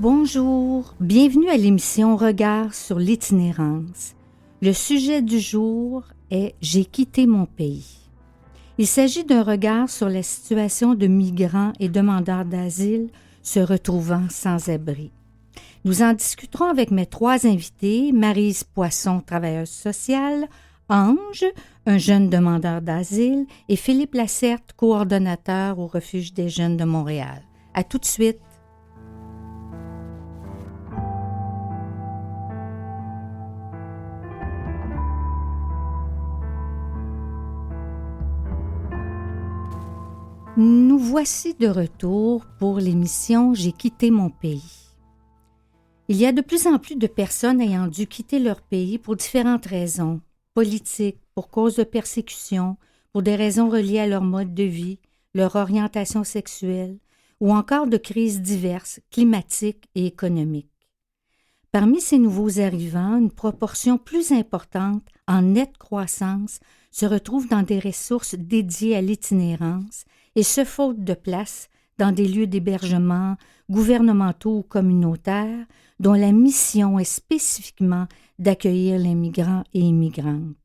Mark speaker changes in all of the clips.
Speaker 1: Bonjour, bienvenue à l'émission Regard sur l'itinérance. Le sujet du jour est « J'ai quitté mon pays ». Il s'agit d'un regard sur la situation de migrants et demandeurs d'asile se retrouvant sans abri. Nous en discuterons avec mes trois invités, Maryse Poisson, travailleuse sociale, Ange, un jeune demandeur d'asile, et Philippe Lacerte, coordonnateur au Refuge des jeunes de Montréal. À tout de suite. Nous voici de retour pour l'émission « J'ai quitté mon pays ». Il y a de plus en plus de personnes ayant dû quitter leur pays pour différentes raisons, politiques, pour cause de persécution, pour des raisons reliées à leur mode de vie, leur orientation sexuelle, ou encore de crises diverses, climatiques et économiques. Parmi ces nouveaux arrivants, une proportion plus importante, en nette croissance, se retrouve dans des ressources dédiées à l'itinérance, et ce faute de place dans des lieux d'hébergement gouvernementaux ou communautaires dont la mission est spécifiquement d'accueillir les migrants et immigrantes.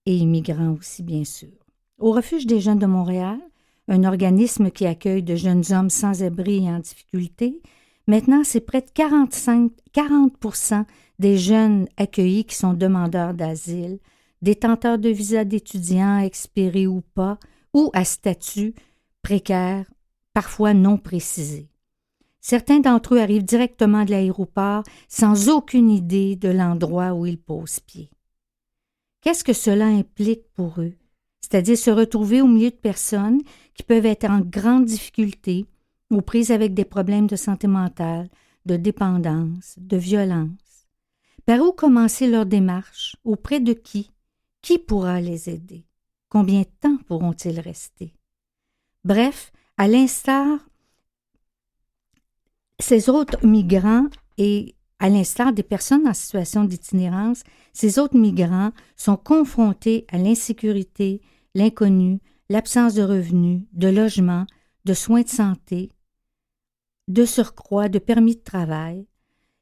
Speaker 1: Et immigrants aussi, bien sûr. Au Refuge des jeunes de Montréal, un organisme qui accueille de jeunes hommes sans abri et en difficulté, maintenant c'est près de 40% des jeunes accueillis qui sont demandeurs d'asile, détenteurs de visas d'étudiants expirés ou pas, ou à statut précaire, parfois non précisé. Certains d'entre eux arrivent directement de l'aéroport sans aucune idée de l'endroit où ils posent pied. Qu'est-ce que cela implique pour eux? C'est-à-dire se retrouver au milieu de personnes qui peuvent être en grande difficulté, aux prises avec des problèmes de santé mentale, de dépendance, de violence. Par où commencer leur démarche? Auprès de qui? Qui pourra les aider? Combien de temps pourront-ils rester? Bref, à l'instar ces autres migrants et à l'instar des personnes en situation d'itinérance, ces autres migrants sont confrontés à l'insécurité, l'inconnu, l'absence de revenus, de logement, de soins de santé, de surcroît de permis de travail.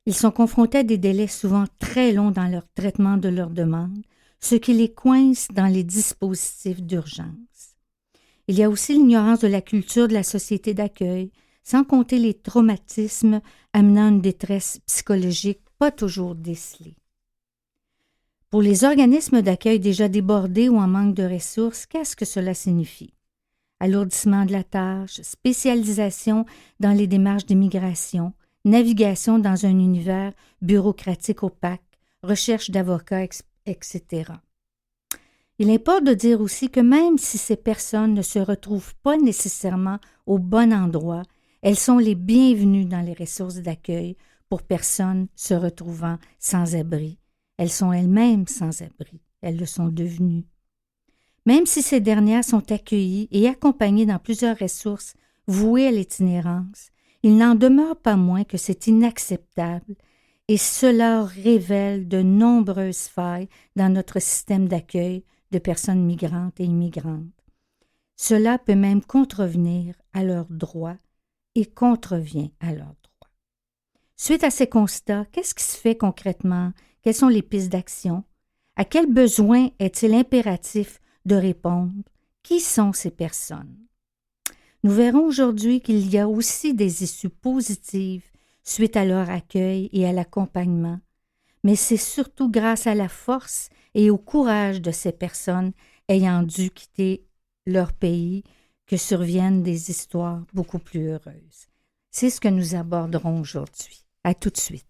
Speaker 1: Ils sont confrontés à des délais souvent très longs dans leur traitement de leurs demandes, ce qui les coince dans les dispositifs d'urgence. Il y a aussi l'ignorance de la culture de la société d'accueil, sans compter les traumatismes amenant une détresse psychologique pas toujours décelée. Pour les organismes d'accueil déjà débordés ou en manque de ressources, qu'est-ce que cela signifie? Alourdissement de la tâche, spécialisation dans les démarches d'immigration, navigation dans un univers bureaucratique opaque, recherche d'avocats, etc. Il importe de dire aussi que même si ces personnes ne se retrouvent pas nécessairement au bon endroit, elles sont les bienvenues dans les ressources d'accueil pour personnes se retrouvant sans abri. Elles sont elles-mêmes sans abri. Elles le sont devenues. Même si ces dernières sont accueillies et accompagnées dans plusieurs ressources vouées à l'itinérance, il n'en demeure pas moins que c'est inacceptable et cela révèle de nombreuses failles dans notre système d'accueil de personnes migrantes et immigrantes. Cela peut même contrevenir à leurs droits et contrevient à leurs droits. Suite à ces constats, qu'est-ce qui se fait concrètement? Quelles sont les pistes d'action? À quels besoins est-il impératif de répondre? Qui sont ces personnes? Nous verrons aujourd'hui qu'il y a aussi des issues positives suite à leur accueil et à l'accompagnement, mais c'est surtout grâce à la force et au courage de ces personnes ayant dû quitter leur pays que surviennent des histoires beaucoup plus heureuses. C'est ce que nous aborderons aujourd'hui. À tout de suite.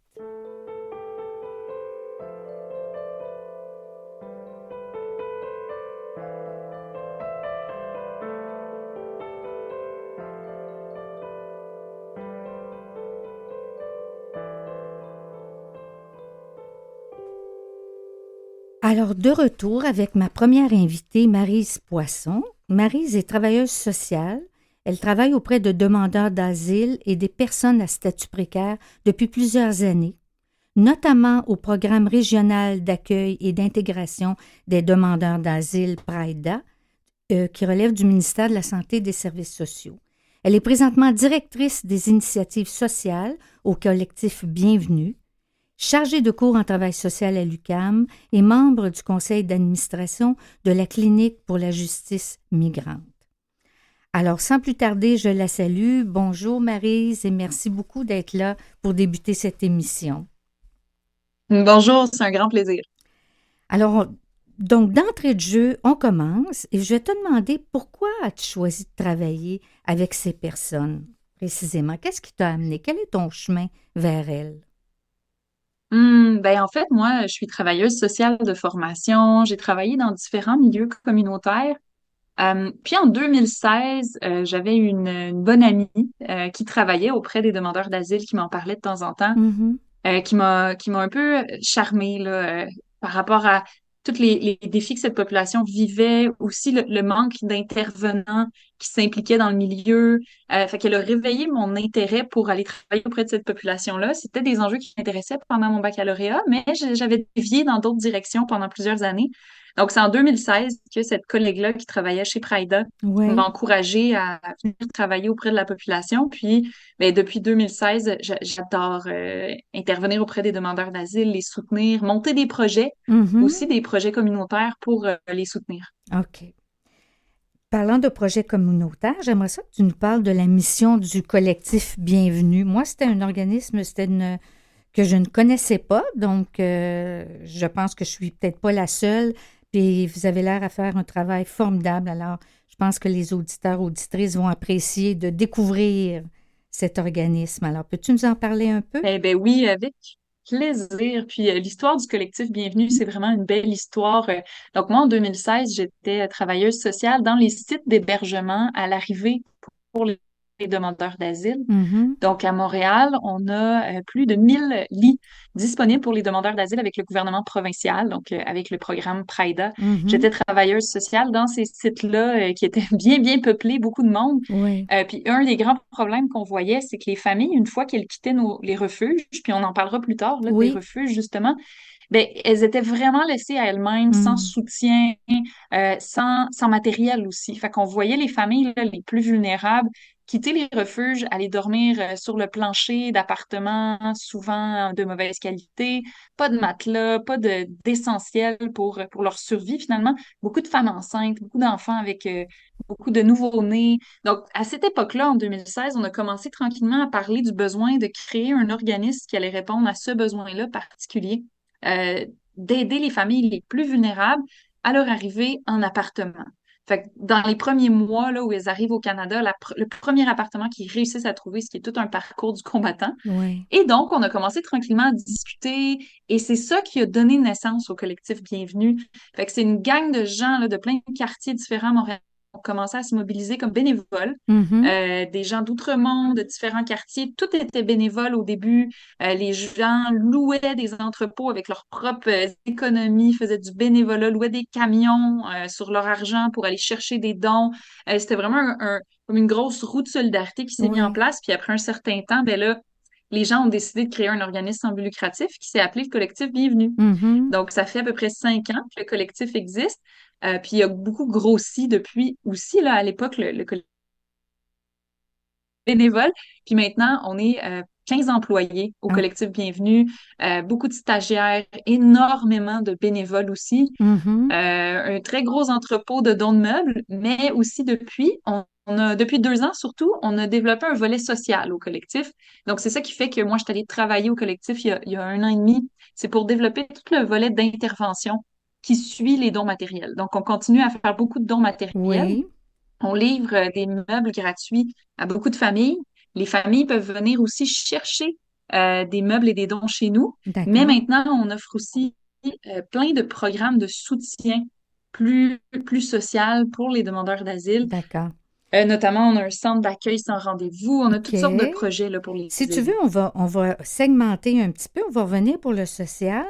Speaker 1: Alors, de retour avec ma première invitée, Maryse Poisson. Maryse est travailleuse sociale. Elle travaille auprès de demandeurs d'asile et des personnes à statut précaire depuis plusieurs années, notamment au programme régional d'accueil et d'intégration des demandeurs d'asile PRAIDA, qui relève du ministère de la Santé et des Services sociaux. Elle est présentement directrice des initiatives sociales au collectif Bienvenue, chargée de cours en travail social à l'UQAM et membre du conseil d'administration de la Clinique pour la justice migrante. Alors, sans plus tarder, je la salue. Bonjour Maryse et merci beaucoup d'être là pour débuter cette émission.
Speaker 2: Bonjour, c'est un grand plaisir.
Speaker 1: Alors, donc, d'entrée de jeu, on commence et je vais te demander pourquoi as-tu choisi de travailler avec ces personnes précisément? Qu'est-ce qui t'a amené? Quel est ton chemin vers elles?
Speaker 2: En fait, moi, je suis travailleuse sociale de formation. J'ai travaillé dans différents milieux communautaires. Puis en 2016, j'avais une bonne amie qui travaillait auprès des demandeurs d'asile qui m'en parlait de temps en temps.
Speaker 1: Mhm,
Speaker 2: Qui m'a un peu charmée là, par rapport à tous les défis que cette population vivait, aussi le manque d'intervenants qui s'impliquaient dans le milieu. Fait qu'elle a réveillé mon intérêt pour aller travailler auprès de cette population-là. C'était des enjeux qui m'intéressaient pendant mon baccalauréat, mais j'avais dévié dans d'autres directions pendant plusieurs années. Donc, c'est en 2016 que cette collègue-là qui travaillait chez Prida m'a
Speaker 1: oui.
Speaker 2: encouragée à venir travailler auprès de la population. Puis, depuis 2016, j'adore intervenir auprès des demandeurs d'asile, les soutenir, monter des projets,
Speaker 1: Mhm,
Speaker 2: aussi des projets communautaires pour les soutenir.
Speaker 1: OK. Parlant de projets communautaires, j'aimerais ça que tu nous parles de la mission du collectif Bienvenue. Moi, c'était un organisme, que je ne connaissais pas, donc je pense que je suis peut-être pas la seule. Puis vous avez l'air à faire un travail formidable. Alors, je pense que les auditeurs, auditrices vont apprécier de découvrir cet organisme. Alors, peux-tu nous en parler un peu?
Speaker 2: Eh ben oui, avec plaisir. Puis l'histoire du collectif Bienvenue, c'est vraiment une belle histoire. Donc moi, en 2016, j'étais travailleuse sociale dans les sites d'hébergement à l'arrivée pour les demandeurs d'asile.
Speaker 1: Mhm,
Speaker 2: Donc, à Montréal, on a plus de 1 000 lits disponibles pour les demandeurs d'asile avec le gouvernement provincial, donc avec le programme PRIDA.
Speaker 1: mhm,
Speaker 2: J'étais travailleuse sociale dans ces sites-là qui étaient bien, bien peuplés, beaucoup de monde.
Speaker 1: oui,
Speaker 2: Puis un des grands problèmes qu'on voyait, c'est que les familles, une fois qu'elles quittaient les refuges, puis on en parlera plus tard, là, des
Speaker 1: oui,
Speaker 2: refuges, justement, ben, elles étaient vraiment laissées à elles-mêmes, sans
Speaker 1: mhm,
Speaker 2: soutien, sans matériel aussi. Fait qu'on voyait les familles là, les plus vulnérables quitter les refuges, aller dormir sur le plancher d'appartements, souvent de mauvaise qualité, pas de matelas, pas d'essentiel pour leur survie finalement. Beaucoup de femmes enceintes, beaucoup d'enfants avec beaucoup de nouveau-nés. Donc, à cette époque-là, en 2016, on a commencé tranquillement à parler du besoin de créer un organisme qui allait répondre à ce besoin-là particulier, euh, d'aider les familles les plus vulnérables à leur arrivée en appartement. Fait que dans les premiers mois là, où elles arrivent au Canada, le premier appartement qu'ils réussissent à trouver, ce qui est tout un parcours du combattant.
Speaker 1: oui.
Speaker 2: Et donc, on a commencé tranquillement à discuter et c'est ça qui a donné naissance au collectif Bienvenue. Fait que c'est une gang de gens là, de plein de quartiers différents à Montréal qui ont commencé à se mobiliser comme bénévoles.
Speaker 1: Mhm,
Speaker 2: Des gens d'outre-monde, de différents quartiers. Tout était bénévole au début. Les gens louaient des entrepôts avec leurs propres économies, faisaient du bénévolat, louaient des camions sur leur argent pour aller chercher des dons. C'était vraiment comme une grosse roue de solidarité qui s'est mise en
Speaker 1: oui.
Speaker 2: place. Puis après un certain temps, ben là, les gens ont décidé de créer un organisme sans but lucratif qui s'est appelé le Collectif Bienvenue.
Speaker 1: Mhm,
Speaker 2: Donc, ça fait à peu près 5 ans que le collectif existe. Puis il a beaucoup grossi depuis aussi. Là, à l'époque, le collectif bénévole. Puis maintenant, on est 15 employés au
Speaker 1: ah,
Speaker 2: collectif Bienvenue, beaucoup de stagiaires, énormément de bénévoles aussi,
Speaker 1: mhm,
Speaker 2: un très gros entrepôt de dons de meubles, mais aussi depuis 2 ans surtout, on a développé un volet social au collectif. Donc, c'est ça qui fait que moi, je suis allée travailler au collectif il y a 1 an et demi. C'est pour développer tout le volet d'intervention qui suit les dons matériels. Donc, on continue à faire beaucoup de dons matériels.
Speaker 1: oui,
Speaker 2: On livre des meubles gratuits à beaucoup de familles. Les familles peuvent venir aussi chercher des meubles et des dons chez nous. Mais
Speaker 1: d'accord,
Speaker 2: maintenant, on offre aussi plein de programmes de soutien plus social pour les demandeurs d'asile.
Speaker 1: d'accord.
Speaker 2: Notamment, on a un centre d'accueil sans rendez-vous. On a
Speaker 1: OK.
Speaker 2: toutes sortes de projets là, pour les
Speaker 1: Si tu veux,
Speaker 2: aider.
Speaker 1: on va segmenter un petit peu, on va revenir pour le social,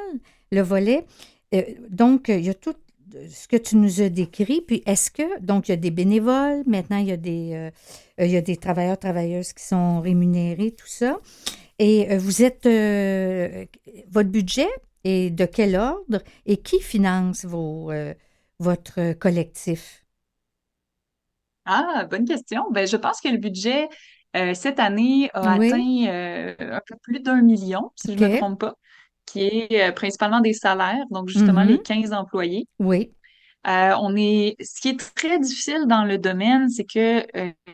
Speaker 1: le volet. Donc, il y a tout ce que tu nous as décrit, puis est-ce que, donc, il y a des bénévoles, maintenant, il y a des travailleurs, travailleuses qui sont rémunérés, tout ça, et votre budget est de quel ordre et qui finance votre collectif?
Speaker 2: Ah, bonne question. Ben, je pense que le budget cette année a
Speaker 1: Oui,
Speaker 2: atteint un peu plus d'1 million, si je me
Speaker 1: OK.
Speaker 2: trompe pas, qui est principalement des salaires, donc justement les
Speaker 1: Mhm.
Speaker 2: 15 employés.
Speaker 1: Oui,
Speaker 2: Ce qui est très difficile dans le domaine, c'est que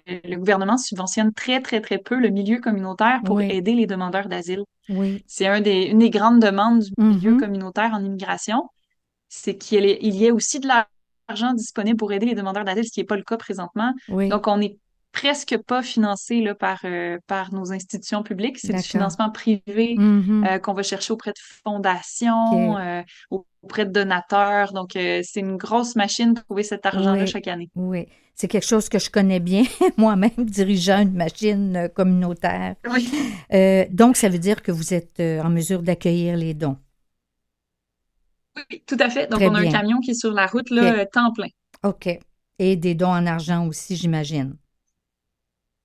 Speaker 2: le gouvernement subventionne très, très, très peu le milieu communautaire pour
Speaker 1: oui,
Speaker 2: aider les demandeurs d'asile.
Speaker 1: oui.
Speaker 2: C'est une des grandes demandes du milieu
Speaker 1: Mhm.
Speaker 2: communautaire en immigration, c'est il y ait aussi de l'argent disponible pour aider les demandeurs d'asile, ce qui n'est pas le cas présentement.
Speaker 1: Oui,
Speaker 2: Donc, on n'est presque pas financé là, par nos institutions publiques. C'est du
Speaker 1: d'accord.
Speaker 2: financement privé
Speaker 1: Mhm.
Speaker 2: qu'on va chercher auprès de fondations,
Speaker 1: OK.
Speaker 2: auprès de donateurs. Donc, c'est une grosse machine de trouver cet argent-là
Speaker 1: Oui,
Speaker 2: chaque année.
Speaker 1: oui. C'est quelque chose que je connais bien, moi-même, dirigeant une machine communautaire.
Speaker 2: Oui,
Speaker 1: Donc, ça veut dire que vous êtes en mesure d'accueillir les dons.
Speaker 2: oui, oui, tout à fait. Donc,
Speaker 1: Très
Speaker 2: on a un
Speaker 1: bien.
Speaker 2: camion qui est sur la route,
Speaker 1: OK.
Speaker 2: là, temps plein.
Speaker 1: OK. Et des dons en argent aussi, j'imagine.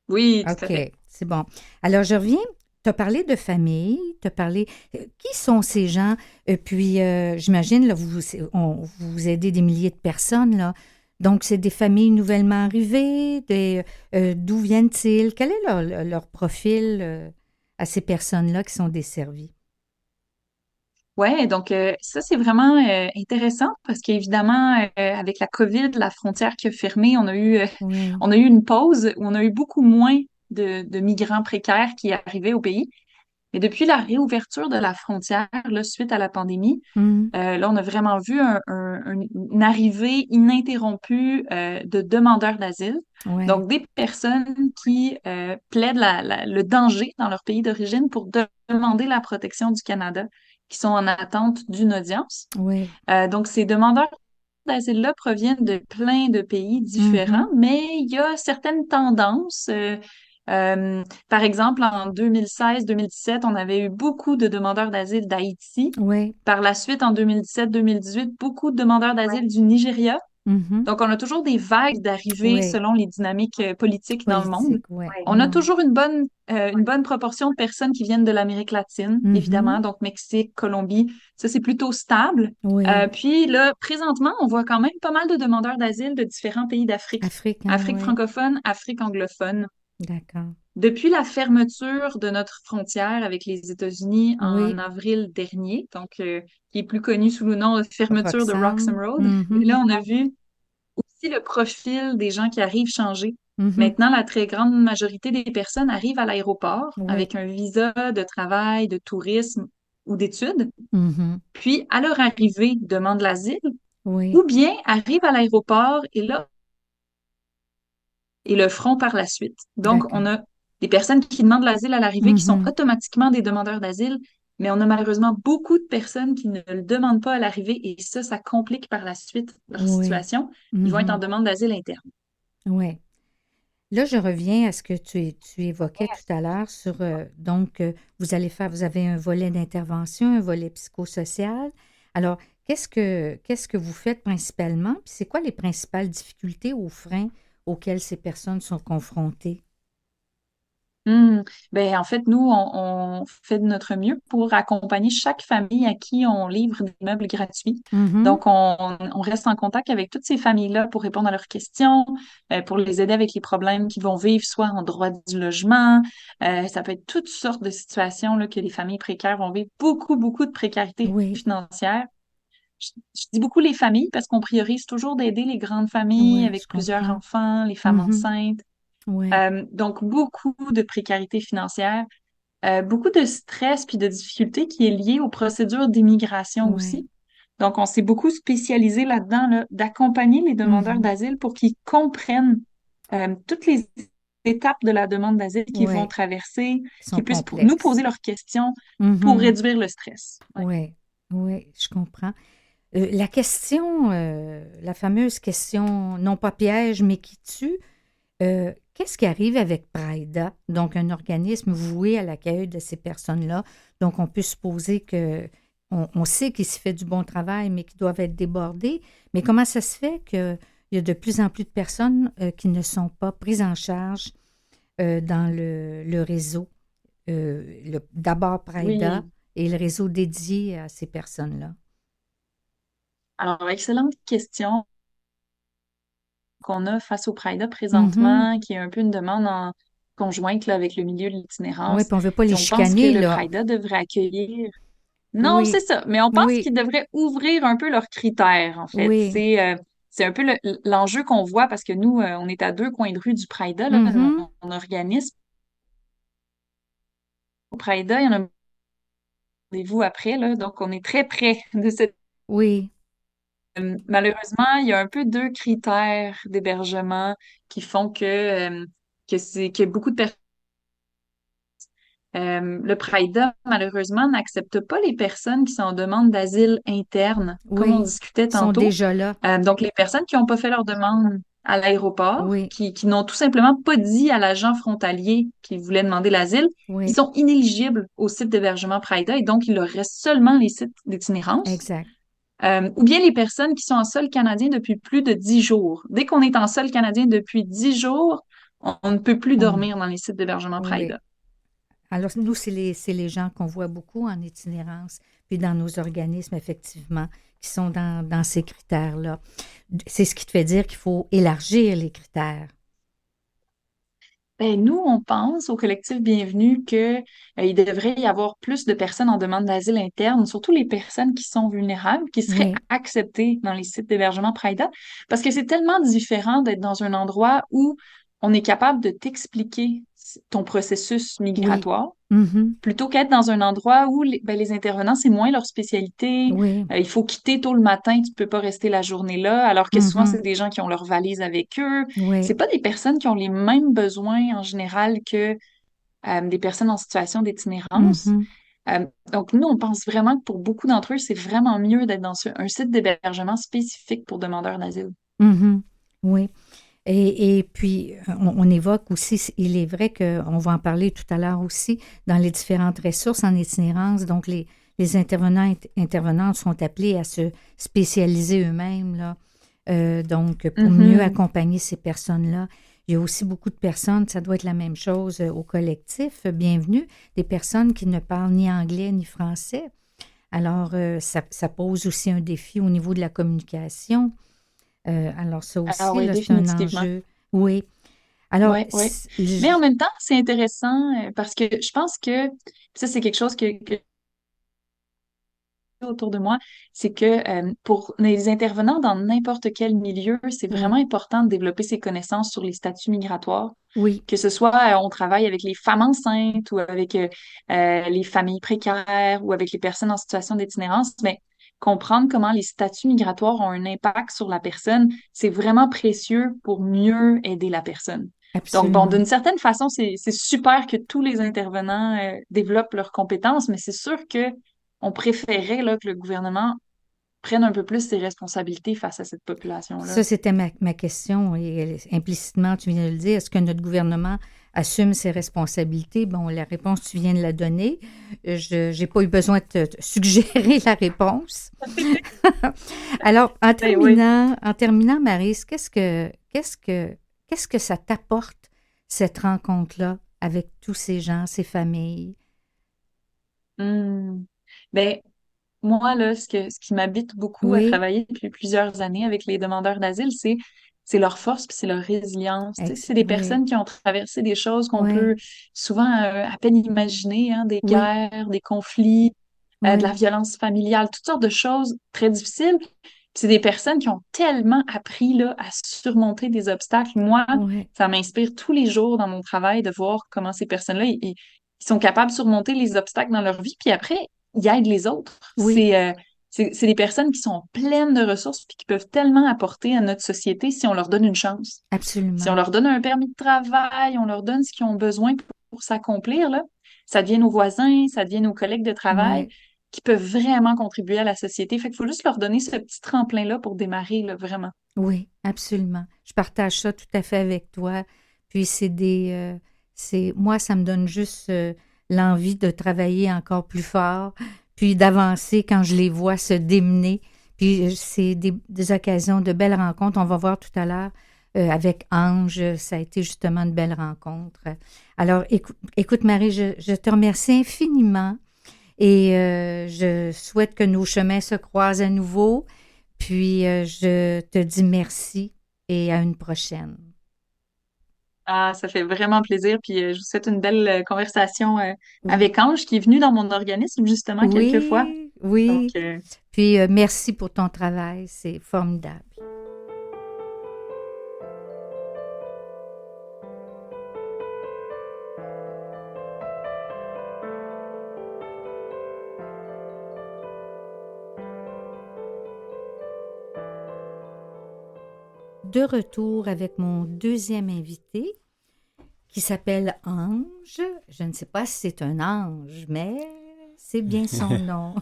Speaker 2: Oui, tout à
Speaker 1: OK,
Speaker 2: fait.
Speaker 1: c'est bon. Alors, je reviens. Tu as parlé de famille, tu as parlé. Qui sont ces gens? Puis, j'imagine, là, vous aidez des milliers de personnes, là. Donc, c'est des familles nouvellement arrivées. D'où viennent-ils? Quel est leur profil à ces personnes-là qui sont desservies?
Speaker 2: Ouais, donc ça c'est vraiment intéressant parce qu'évidemment avec la COVID, la frontière qui a fermé,
Speaker 1: Oui,
Speaker 2: on a eu une pause où on a eu beaucoup moins de migrants précaires qui arrivaient au pays. Et depuis la réouverture de la frontière, là, suite à la pandémie,
Speaker 1: hum,
Speaker 2: là on a vraiment vu une arrivée ininterrompue de demandeurs d'asile.
Speaker 1: ouais,
Speaker 2: Donc des personnes qui plaident le danger dans leur pays d'origine pour demander la protection du Canada qui sont en attente d'une audience.
Speaker 1: oui,
Speaker 2: Donc, ces demandeurs d'asile-là proviennent de plein de pays différents,
Speaker 1: mhm,
Speaker 2: mais il y a certaines tendances. Par exemple, en 2016-2017, on avait eu beaucoup de demandeurs d'asile d'Haïti.
Speaker 1: oui,
Speaker 2: Par la suite, en 2017-2018, beaucoup de demandeurs d'asile du Nigeria.
Speaker 1: mhm,
Speaker 2: Donc, on a toujours des vagues d'arrivées
Speaker 1: oui,
Speaker 2: selon les dynamiques politiques dans le monde.
Speaker 1: politique, oui,
Speaker 2: On a
Speaker 1: oui,
Speaker 2: toujours une bonne proportion de personnes qui viennent de l'Amérique latine,
Speaker 1: mhm,
Speaker 2: évidemment, donc Mexique, Colombie. Ça, c'est plutôt stable.
Speaker 1: oui,
Speaker 2: Puis là, présentement, on voit quand même pas mal de demandeurs d'asile de différents pays d'Afrique.
Speaker 1: africain,
Speaker 2: Afrique
Speaker 1: oui,
Speaker 2: francophone, Afrique anglophone.
Speaker 1: d'accord,
Speaker 2: Depuis la fermeture de notre frontière avec les États-Unis en
Speaker 1: oui,
Speaker 2: avril dernier, donc qui est plus connu sous le nom de fermeture de Roxham
Speaker 1: Roxane,
Speaker 2: Road,
Speaker 1: mhm,
Speaker 2: là, on a vu aussi le profil des gens qui arrivent changer.
Speaker 1: mhm,
Speaker 2: Maintenant, la très grande majorité des personnes arrivent à l'aéroport
Speaker 1: oui,
Speaker 2: avec un visa de travail, de tourisme ou d'études,
Speaker 1: mhm,
Speaker 2: puis à leur arrivée, demandent l'asile,
Speaker 1: oui,
Speaker 2: ou bien arrivent à l'aéroport et là, et le feront par la suite. Donc,
Speaker 1: d'accord,
Speaker 2: on a des personnes qui demandent l'asile à l'arrivée qui sont
Speaker 1: mhm,
Speaker 2: automatiquement des demandeurs d'asile, mais on a malheureusement beaucoup de personnes qui ne le demandent pas à l'arrivée et ça complique par la suite leur
Speaker 1: oui,
Speaker 2: situation. Ils vont être en
Speaker 1: mhm,
Speaker 2: demande d'asile interne.
Speaker 1: oui. Là, je reviens à ce que tu évoquais tout à l'heure sur, donc, vous avez un volet d'intervention, un volet psychosocial. Alors, qu'est-ce que vous faites principalement? Puis c'est quoi les principales difficultés ou freins auxquels ces personnes sont confrontées?
Speaker 2: Hmm. Ben, en fait, nous, on fait de notre mieux pour accompagner chaque famille à qui on livre des meubles gratuits.
Speaker 1: Mhm,
Speaker 2: Donc, on reste en contact avec toutes ces familles-là pour répondre à leurs questions, pour les aider avec les problèmes qu'ils vont vivre, soit en droit du logement. Ça peut être toutes sortes de situations là, que les familles précaires vont vivre. Beaucoup, beaucoup de précarité
Speaker 1: oui,
Speaker 2: financière. Je dis beaucoup les familles parce qu'on priorise toujours d'aider les grandes familles
Speaker 1: oui, je
Speaker 2: avec plusieurs
Speaker 1: comprends.
Speaker 2: enfants, les femmes
Speaker 1: Mhm,
Speaker 2: enceintes.
Speaker 1: oui,
Speaker 2: Donc, beaucoup de précarité financière, beaucoup de stress puis de difficultés qui est lié aux procédures d'immigration
Speaker 1: oui,
Speaker 2: aussi. Donc, on s'est beaucoup spécialisé là-dedans, là, d'accompagner les demandeurs
Speaker 1: mhm,
Speaker 2: d'asile pour qu'ils comprennent toutes les étapes de la demande d'asile qu'ils vont
Speaker 1: oui,
Speaker 2: traverser,
Speaker 1: qui sont
Speaker 2: qu'ils puissent nous
Speaker 1: complexes.
Speaker 2: poser leurs questions pour
Speaker 1: Mhm,
Speaker 2: réduire le stress. Ouais.
Speaker 1: oui, oui, je comprends. La question, la fameuse question, non pas piège, mais qui tue, qu'est-ce qui arrive avec Prida, donc un organisme voué à l'accueil de ces personnes-là? Donc, on peut supposer que on sait qu'il se fait du bon travail, mais qu'ils doivent être débordés. Mais comment ça se fait qu'il y a de plus en plus de personnes qui ne sont pas prises en charge dans le réseau? D'abord Prida
Speaker 2: Oui.
Speaker 1: et le réseau dédié à ces personnes-là.
Speaker 2: Alors, excellente question. qu'on a face au Pride
Speaker 1: Mhm.
Speaker 2: présentement, qui est un peu une demande en conjointe là, avec le milieu de
Speaker 1: Oui,
Speaker 2: l'itinérance.
Speaker 1: puis on veut pas les
Speaker 2: Puis on pense que
Speaker 1: chicaner,
Speaker 2: le
Speaker 1: là.
Speaker 2: Pride devrait accueillir. Non, c'est
Speaker 1: Oui,
Speaker 2: ça. Mais on pense
Speaker 1: oui,
Speaker 2: qu'ils devraient ouvrir un peu leurs critères, en fait.
Speaker 1: oui.
Speaker 2: C'est un peu l'enjeu qu'on voit parce que nous, on est à 2 coins de rue du Pride, là,
Speaker 1: Mhm.
Speaker 2: on organise au Pride, il y en a un rendez-vous après, là, donc on est très près de cette.
Speaker 1: Oui,
Speaker 2: Malheureusement, il y a un peu 2 critères d'hébergement qui font que beaucoup de personnes. Le PRIDA, malheureusement, n'accepte pas les personnes qui sont en demande d'asile interne, comme on
Speaker 1: oui.
Speaker 2: discutait
Speaker 1: Ils sont
Speaker 2: tantôt.
Speaker 1: déjà là.
Speaker 2: Donc, les personnes qui n'ont pas fait leur demande à l'aéroport,
Speaker 1: Oui,
Speaker 2: qui n'ont tout simplement pas dit à l'agent frontalier qui voulait demander l'asile, ils
Speaker 1: oui,
Speaker 2: sont inéligibles au site d'hébergement PRIDA et donc il leur reste seulement les sites d'itinérance.
Speaker 1: exact.
Speaker 2: Ou bien les personnes qui sont en sol canadien depuis plus de 10 jours. Dès qu'on est en sol canadien depuis 10 jours, on ne peut plus
Speaker 1: On-
Speaker 2: dormir dans les sites d'hébergement
Speaker 1: oui.
Speaker 2: PRIDA.
Speaker 1: Alors, nous, c'est les gens qu'on voit beaucoup en itinérance, puis dans nos organismes, effectivement, qui sont dans ces critères-là. C'est ce qui te fait dire qu'il faut élargir les critères.
Speaker 2: Ben, nous, on pense au collectif Bienvenue que, il devrait y avoir plus de personnes en demande d'asile interne, surtout les personnes qui sont vulnérables, qui seraient
Speaker 1: Oui,
Speaker 2: acceptées dans les sites d'hébergement PRIDA, parce que c'est tellement différent d'être dans un endroit où on est capable de t'expliquer ton processus
Speaker 1: oui.
Speaker 2: migratoire,
Speaker 1: Mhm.
Speaker 2: plutôt qu'être dans un endroit où les intervenants, c'est moins leur spécialité.
Speaker 1: Oui.
Speaker 2: Il faut quitter tôt le matin, tu peux pas rester la journée là, alors que souvent,
Speaker 1: Mhm.
Speaker 2: c'est des gens qui ont leur valise avec eux. C'est
Speaker 1: Oui.
Speaker 2: pas des personnes qui ont les mêmes besoins en général que des personnes en situation d'itinérance.
Speaker 1: Mhm.
Speaker 2: Donc, nous, on pense vraiment que pour beaucoup d'entre eux, c'est vraiment mieux d'être dans un site d'hébergement spécifique pour demandeurs d'asile.
Speaker 1: Mhm. Oui. Et puis, on évoque aussi, il est vrai qu'on va en parler tout à l'heure aussi, dans les différentes ressources en itinérance. Donc, les intervenants et intervenantes sont appelés à se spécialiser eux-mêmes, là. Donc, pour mieux
Speaker 2: Mhm.
Speaker 1: accompagner ces personnes-là. Il y a aussi beaucoup de personnes, ça doit être la même chose au collectif, bienvenue, des personnes qui ne parlent ni anglais ni français. Alors, ça pose aussi un défi au niveau de la communication. Alors, ça
Speaker 2: Ah
Speaker 1: aussi,
Speaker 2: oui,
Speaker 1: là, c'est un
Speaker 2: définitivement.
Speaker 1: enjeu. Oui. Alors,
Speaker 2: Oui, oui. Mais en même temps, c'est intéressant parce que je pense que ça, c'est quelque chose que autour de moi, c'est que pour les intervenants dans n'importe quel milieu, c'est vraiment
Speaker 1: oui,
Speaker 2: important de développer ses connaissances sur les statuts migratoires.
Speaker 1: oui,
Speaker 2: Que ce soit, on travaille avec les femmes enceintes ou avec les familles précaires ou avec les personnes en situation d'itinérance, mais comprendre comment les statuts migratoires ont un impact sur la personne, c'est vraiment précieux pour mieux aider la personne. Donc, bon,
Speaker 1: absolument.
Speaker 2: d'une certaine façon, c'est super que tous les intervenants développent leurs compétences, mais c'est sûr que on préférait là, que le gouvernement prenne un peu plus ses responsabilités face à cette population-là.
Speaker 1: Ça, c'était ma question et implicitement, tu viens de le dire. Est-ce que notre gouvernement assume ses responsabilités? Bon, la réponse, tu viens de la donner. Je n'ai pas eu besoin de te suggérer la réponse. Alors,
Speaker 2: Ben oui.
Speaker 1: en terminant, Maryse, qu'est-ce que ça t'apporte, cette rencontre-là, avec tous ces gens, ces familles?
Speaker 2: Hmm. Ben, moi, là, ce qui m'habite beaucoup à
Speaker 1: Oui,
Speaker 2: travailler depuis plusieurs années avec les demandeurs d'asile, c'est leur force puis c'est leur résilience. Tu sais, c'est des
Speaker 1: oui,
Speaker 2: personnes qui ont traversé des choses qu'on
Speaker 1: oui,
Speaker 2: peut souvent à peine imaginer, hein, des
Speaker 1: oui,
Speaker 2: guerres, des conflits, de la
Speaker 1: oui,
Speaker 2: violence familiale, toutes sortes de choses très difficiles. Puis c'est des personnes qui ont tellement appris là, à surmonter des obstacles. Moi,
Speaker 1: oui,
Speaker 2: ça m'inspire tous les jours dans mon travail de voir comment ces personnes-là, ils sont capables de surmonter les obstacles dans leur vie. Puis après, ils aident les autres.
Speaker 1: oui,
Speaker 2: C'est des personnes qui sont pleines de ressources puis qui peuvent tellement apporter à notre société si on leur donne une chance. Si on
Speaker 1: absolument.
Speaker 2: leur donne un permis de travail, on leur donne ce qu'ils ont besoin pour s'accomplir, là, ça devient nos voisins, ça devient nos collègues de travail
Speaker 1: Oui,
Speaker 2: qui peuvent vraiment contribuer à la société. Fait qu'il faut juste leur donner ce petit tremplin-là pour démarrer, là, vraiment.
Speaker 1: oui, absolument. Je partage ça tout à fait avec toi. Puis moi, ça me donne juste l'envie de travailler encore plus fort, puis d'avancer quand je les vois se démener. Puis c'est des occasions de belles rencontres. On va voir tout à l'heure avec Ange, ça a été justement une belle rencontre. Alors, écoute Marie, je te remercie infiniment et je souhaite que nos chemins se croisent à nouveau. Puis je te dis merci. et à une prochaine.
Speaker 2: Ah, ça fait vraiment plaisir. Puis je vous souhaite une belle conversation
Speaker 1: Oui,
Speaker 2: avec Ange qui est venu dans mon organisme justement quelques fois.
Speaker 1: oui,
Speaker 2: Donc,
Speaker 1: oui. Puis merci pour ton travail, c'est formidable. De retour avec mon deuxième invité qui s'appelle Ange. Je ne sais pas si c'est un ange, mais c'est bien son nom.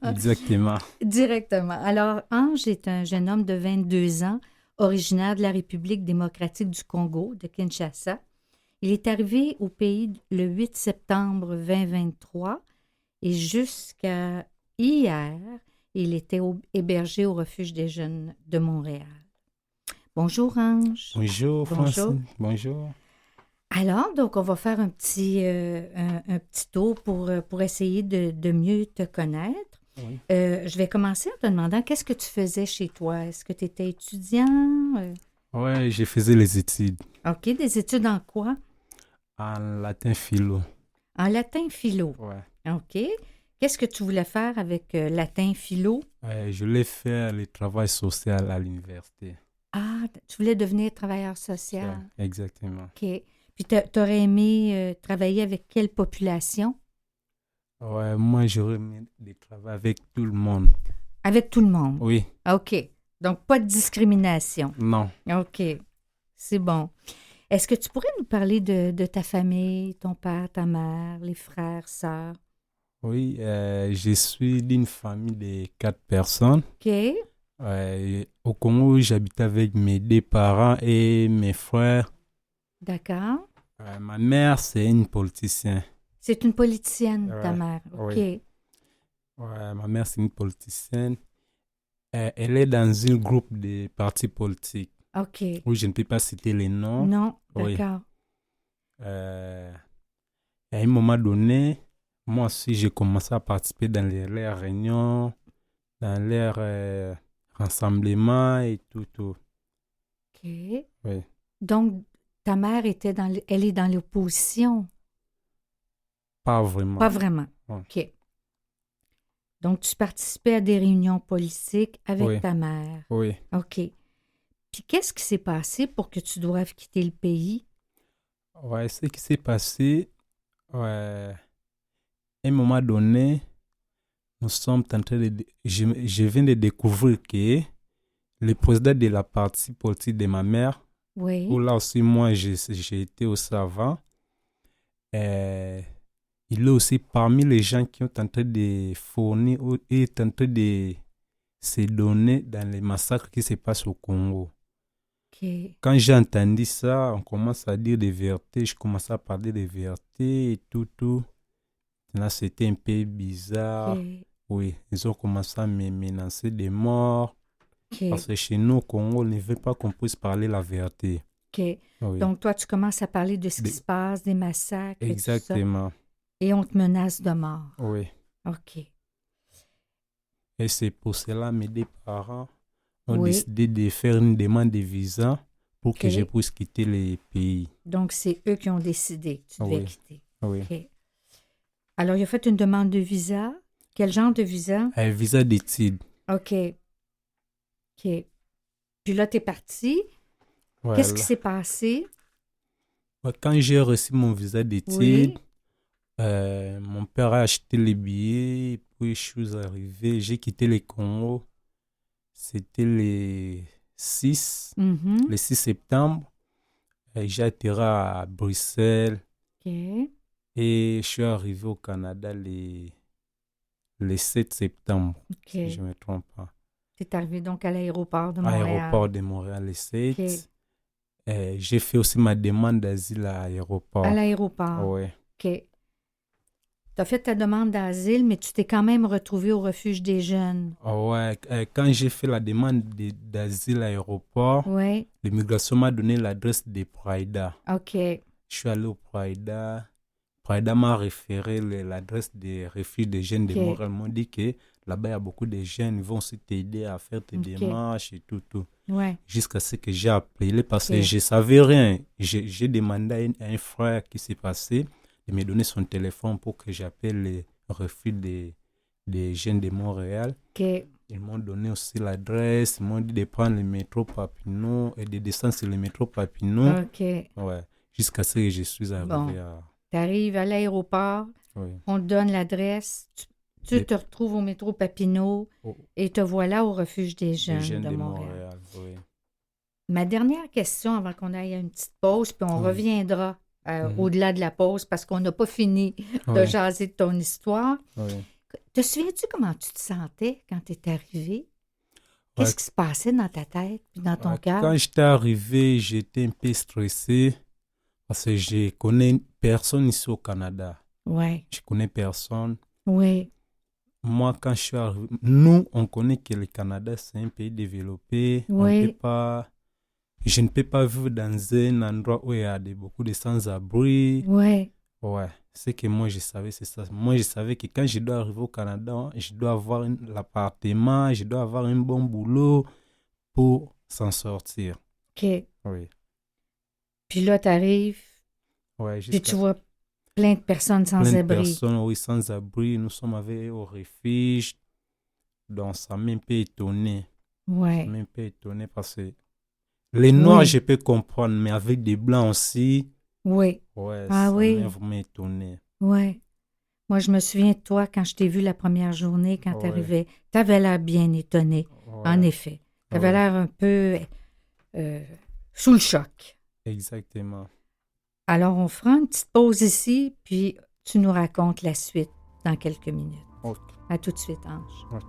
Speaker 3: Exactement.
Speaker 1: Directement. Alors, Ange est un jeune homme de 22 ans, originaire de la République démocratique du Congo, de Kinshasa. Il est arrivé au pays le 8 septembre 2023 et jusqu'à hier, il était hébergé au refuge des jeunes de Montréal. Bonjour Ange.
Speaker 3: Bonjour,
Speaker 1: Bonjour.
Speaker 3: Francine. Bonjour.
Speaker 1: Alors, donc, on va faire un petit tour pour essayer de mieux te connaître.
Speaker 3: Oui.
Speaker 1: Je vais commencer en te demandant qu'est-ce que tu faisais chez toi? Est-ce que tu étais étudiant?
Speaker 3: Ouais, j'ai fait les études
Speaker 1: OK, des études en quoi?
Speaker 3: en latin philo.
Speaker 1: En latin philo.
Speaker 3: Ouais.
Speaker 1: OK. Qu'est-ce que tu voulais faire avec latin philo?
Speaker 3: Je voulais faire le travail social à l'université.
Speaker 1: Ah, tu voulais devenir travailleur social.
Speaker 3: Ouais, exactement.
Speaker 1: OK. Puis, tu aurais aimé travailler avec quelle population?
Speaker 3: Ouais, moi, j'aurais aimé de travailler avec tout le monde.
Speaker 1: Avec tout le monde.
Speaker 3: Oui,
Speaker 1: OK. Donc, pas de discrimination.
Speaker 3: non.
Speaker 1: OK. C'est bon. Est-ce que tu pourrais nous parler de ta famille, ton père, ta mère, les frères, sœurs?
Speaker 3: Oui, je suis d'une famille de 4 personnes.
Speaker 1: OK.
Speaker 3: Au Congo, j'habite avec mes 2 parents et mes frères.
Speaker 1: D'accord.
Speaker 3: Ma mère, c'est une politicienne.
Speaker 1: C'est une politicienne, ta
Speaker 3: Ouais,
Speaker 1: mère. OK.
Speaker 3: oui. Ouais, ma mère, c'est une politicienne. Elle est dans un groupe de partis politiques
Speaker 1: OK.
Speaker 3: où je ne peux pas citer les noms.
Speaker 1: Non,
Speaker 3: Oui.
Speaker 1: d'accord.
Speaker 3: À un moment donné, moi aussi, j'ai commencé à participer dans leurs réunions, dans leurs rassemblements et tout.
Speaker 1: OK.
Speaker 3: Oui.
Speaker 1: Donc, ta mère elle est dans l'opposition?
Speaker 3: Pas vraiment.
Speaker 1: Pas vraiment.
Speaker 3: Ouais.
Speaker 1: OK. Donc, tu participais à des réunions politiques avec
Speaker 3: Oui.
Speaker 1: ta mère.
Speaker 3: Oui.
Speaker 1: OK. Puis, qu'est-ce qui s'est passé pour que tu doives quitter le pays?
Speaker 3: Ouais, ce qui s'est passé, ouais, à un moment donné, nous sommes en train de... Je viens de découvrir que le président de la partie politique de ma mère,
Speaker 1: Oui.
Speaker 3: où là aussi, moi, j'ai été au savant, il est aussi parmi les gens qui ont tenté de fournir et tenté de se donner dans les massacres qui se passent au Congo.
Speaker 1: OK.
Speaker 3: Quand j'ai entendu ça, on commence à dire des vérités, je commence à parler des vérités et tout. Là, c'était un peu bizarre.
Speaker 1: OK.
Speaker 3: Oui, ils ont commencé à me menacer de mort.
Speaker 1: OK.
Speaker 3: Parce que chez nous, au Congo, on ne veut pas qu'on puisse parler la vérité.
Speaker 1: OK.
Speaker 3: Oui.
Speaker 1: Donc, toi, tu commences à parler de ce qui se passe, des massacres et tout ça.
Speaker 3: Exactement.
Speaker 1: Et on te menace de mort.
Speaker 3: Oui.
Speaker 1: OK.
Speaker 3: Et c'est pour cela que mes 2 parents ont
Speaker 1: Oui.
Speaker 3: décidé de faire une demande de visa pour que
Speaker 1: OK.
Speaker 3: je puisse quitter le pays.
Speaker 1: Donc, c'est eux qui ont décidé que tu devais
Speaker 3: Oui.
Speaker 1: quitter.
Speaker 3: Oui.
Speaker 1: OK. Alors, il a fait une demande de visa. Quel genre de visa?
Speaker 3: Un visa d'études.
Speaker 1: OK. OK. Puis là, tu es parti.
Speaker 3: Voilà.
Speaker 1: Qu'est-ce qui s'est passé?
Speaker 3: Quand j'ai reçu mon visa d'études,
Speaker 1: Oui.
Speaker 3: mon père a acheté les billets, puis je suis arrivé, j'ai quitté le Congo. C'était le 6
Speaker 1: Mhm.
Speaker 3: septembre. J'ai atterri à Bruxelles
Speaker 1: OK.
Speaker 3: et je suis arrivé au Canada le 7 septembre,
Speaker 1: OK.
Speaker 3: si je ne me trompe pas.
Speaker 1: Tu es arrivé donc à l'aéroport de Montréal.
Speaker 3: Aéroport de Montréal le 7.
Speaker 1: OK.
Speaker 3: J'ai fait aussi ma demande d'asile à l'aéroport.
Speaker 1: À l'aéroport.
Speaker 3: Oui.
Speaker 1: OK. Tu as fait ta demande d'asile, mais tu t'es quand même retrouvé au refuge des jeunes.
Speaker 3: Ouais, quand j'ai fait la demande d'asile à l'aéroport,
Speaker 1: Oui.
Speaker 3: l'immigration m'a donné l'adresse de Praïda.
Speaker 1: OK.
Speaker 3: Je suis allé au Praïda. Praïda m'a référé l'adresse des refuges des jeunes de
Speaker 1: OK.
Speaker 3: Montréal. Ils m'ont dit que là-bas, il y a beaucoup de jeunes. Ils vont aussi t'aider à faire tes
Speaker 1: OK.
Speaker 3: démarches et tout.
Speaker 1: Ouais.
Speaker 3: jusqu'à ce que j'ai appelé parce que
Speaker 1: Ok.
Speaker 3: je ne savais rien. J'ai demandé à un frère qui s'est passé de me donner son téléphone pour que j'appelle le refuge des jeunes de Montréal.
Speaker 1: Ok.
Speaker 3: Ils m'ont donné aussi l'adresse, ils m'ont dit de prendre le métro Papineau et de descendre sur le métro Papineau.
Speaker 1: Ok.
Speaker 3: Ouais, jusqu'à ce que je suis arrivé
Speaker 1: Bon.
Speaker 3: à...
Speaker 1: Tu arrives à l'aéroport,
Speaker 3: Oui.
Speaker 1: on te donne l'adresse, tu
Speaker 3: Des-
Speaker 1: te retrouves au métro Papineau
Speaker 3: oh,
Speaker 1: et te voilà au refuge des
Speaker 3: des
Speaker 1: jeunes
Speaker 3: jeunes
Speaker 1: de
Speaker 3: de
Speaker 1: Montréal.
Speaker 3: Montréal, oui.
Speaker 1: Ma dernière question avant qu'on aille à une petite pause, puis on
Speaker 3: Oui.
Speaker 1: reviendra
Speaker 3: Mhm.
Speaker 1: au-delà de la pause parce qu'on n'a pas fini de
Speaker 3: Oui,
Speaker 1: jaser de ton histoire.
Speaker 3: oui.
Speaker 1: Te souviens-tu comment tu te sentais quand tu es arrivé? Qu'est-ce
Speaker 3: Ouais,
Speaker 1: qui se passait dans ta tête puis dans ton
Speaker 3: ouais,
Speaker 1: cœur?
Speaker 3: quand j'étais arrivé, j'étais un peu stressé parce que je connais personne ici au Canada.
Speaker 1: Oui,
Speaker 3: Je connais personne.
Speaker 1: oui,
Speaker 3: Moi, quand je suis arrivé, nous, on connaît que le Canada, c'est un pays développé. On peut
Speaker 1: oui,
Speaker 3: pas, je ne peux pas vivre dans un endroit où il y a beaucoup de sans-abri.
Speaker 1: oui.
Speaker 3: Ouais, ce que moi je savais, c'est ça. Moi, je savais que quand je dois arriver au Canada, je dois avoir l'appartement, je dois avoir un bon boulot pour s'en sortir.
Speaker 1: OK.
Speaker 3: Oui,
Speaker 1: Puis là, tu arrives,
Speaker 3: ouais,
Speaker 1: puis tu
Speaker 3: jusqu'à
Speaker 1: vois plein de personnes sans
Speaker 3: plein de
Speaker 1: abri.
Speaker 3: personnes, oui, sans-abri. Nous sommes allés au refuge. Donc, ça m'a un peu étonné. Ça
Speaker 1: Oui,
Speaker 3: m'a un peu étonné parce que les noirs,
Speaker 1: oui,
Speaker 3: je peux comprendre, mais avec des blancs aussi,
Speaker 1: oui.
Speaker 3: ouais,
Speaker 1: Ah
Speaker 3: ça m'a
Speaker 1: oui,
Speaker 3: vraiment étonné.
Speaker 1: oui. Moi, je me souviens de toi quand je t'ai vu la première journée, quand tu
Speaker 3: Ouais,
Speaker 1: arrivais. Tu avais l'air bien étonné, en
Speaker 3: ouais,
Speaker 1: effet. Tu avais
Speaker 3: ouais,
Speaker 1: l'air un peu euh, sous le choc.
Speaker 3: exactement.
Speaker 1: Alors, on fera une petite pause ici, puis tu nous racontes la suite dans quelques minutes.
Speaker 3: Ok,
Speaker 1: À tout de suite, Ange.
Speaker 3: ok.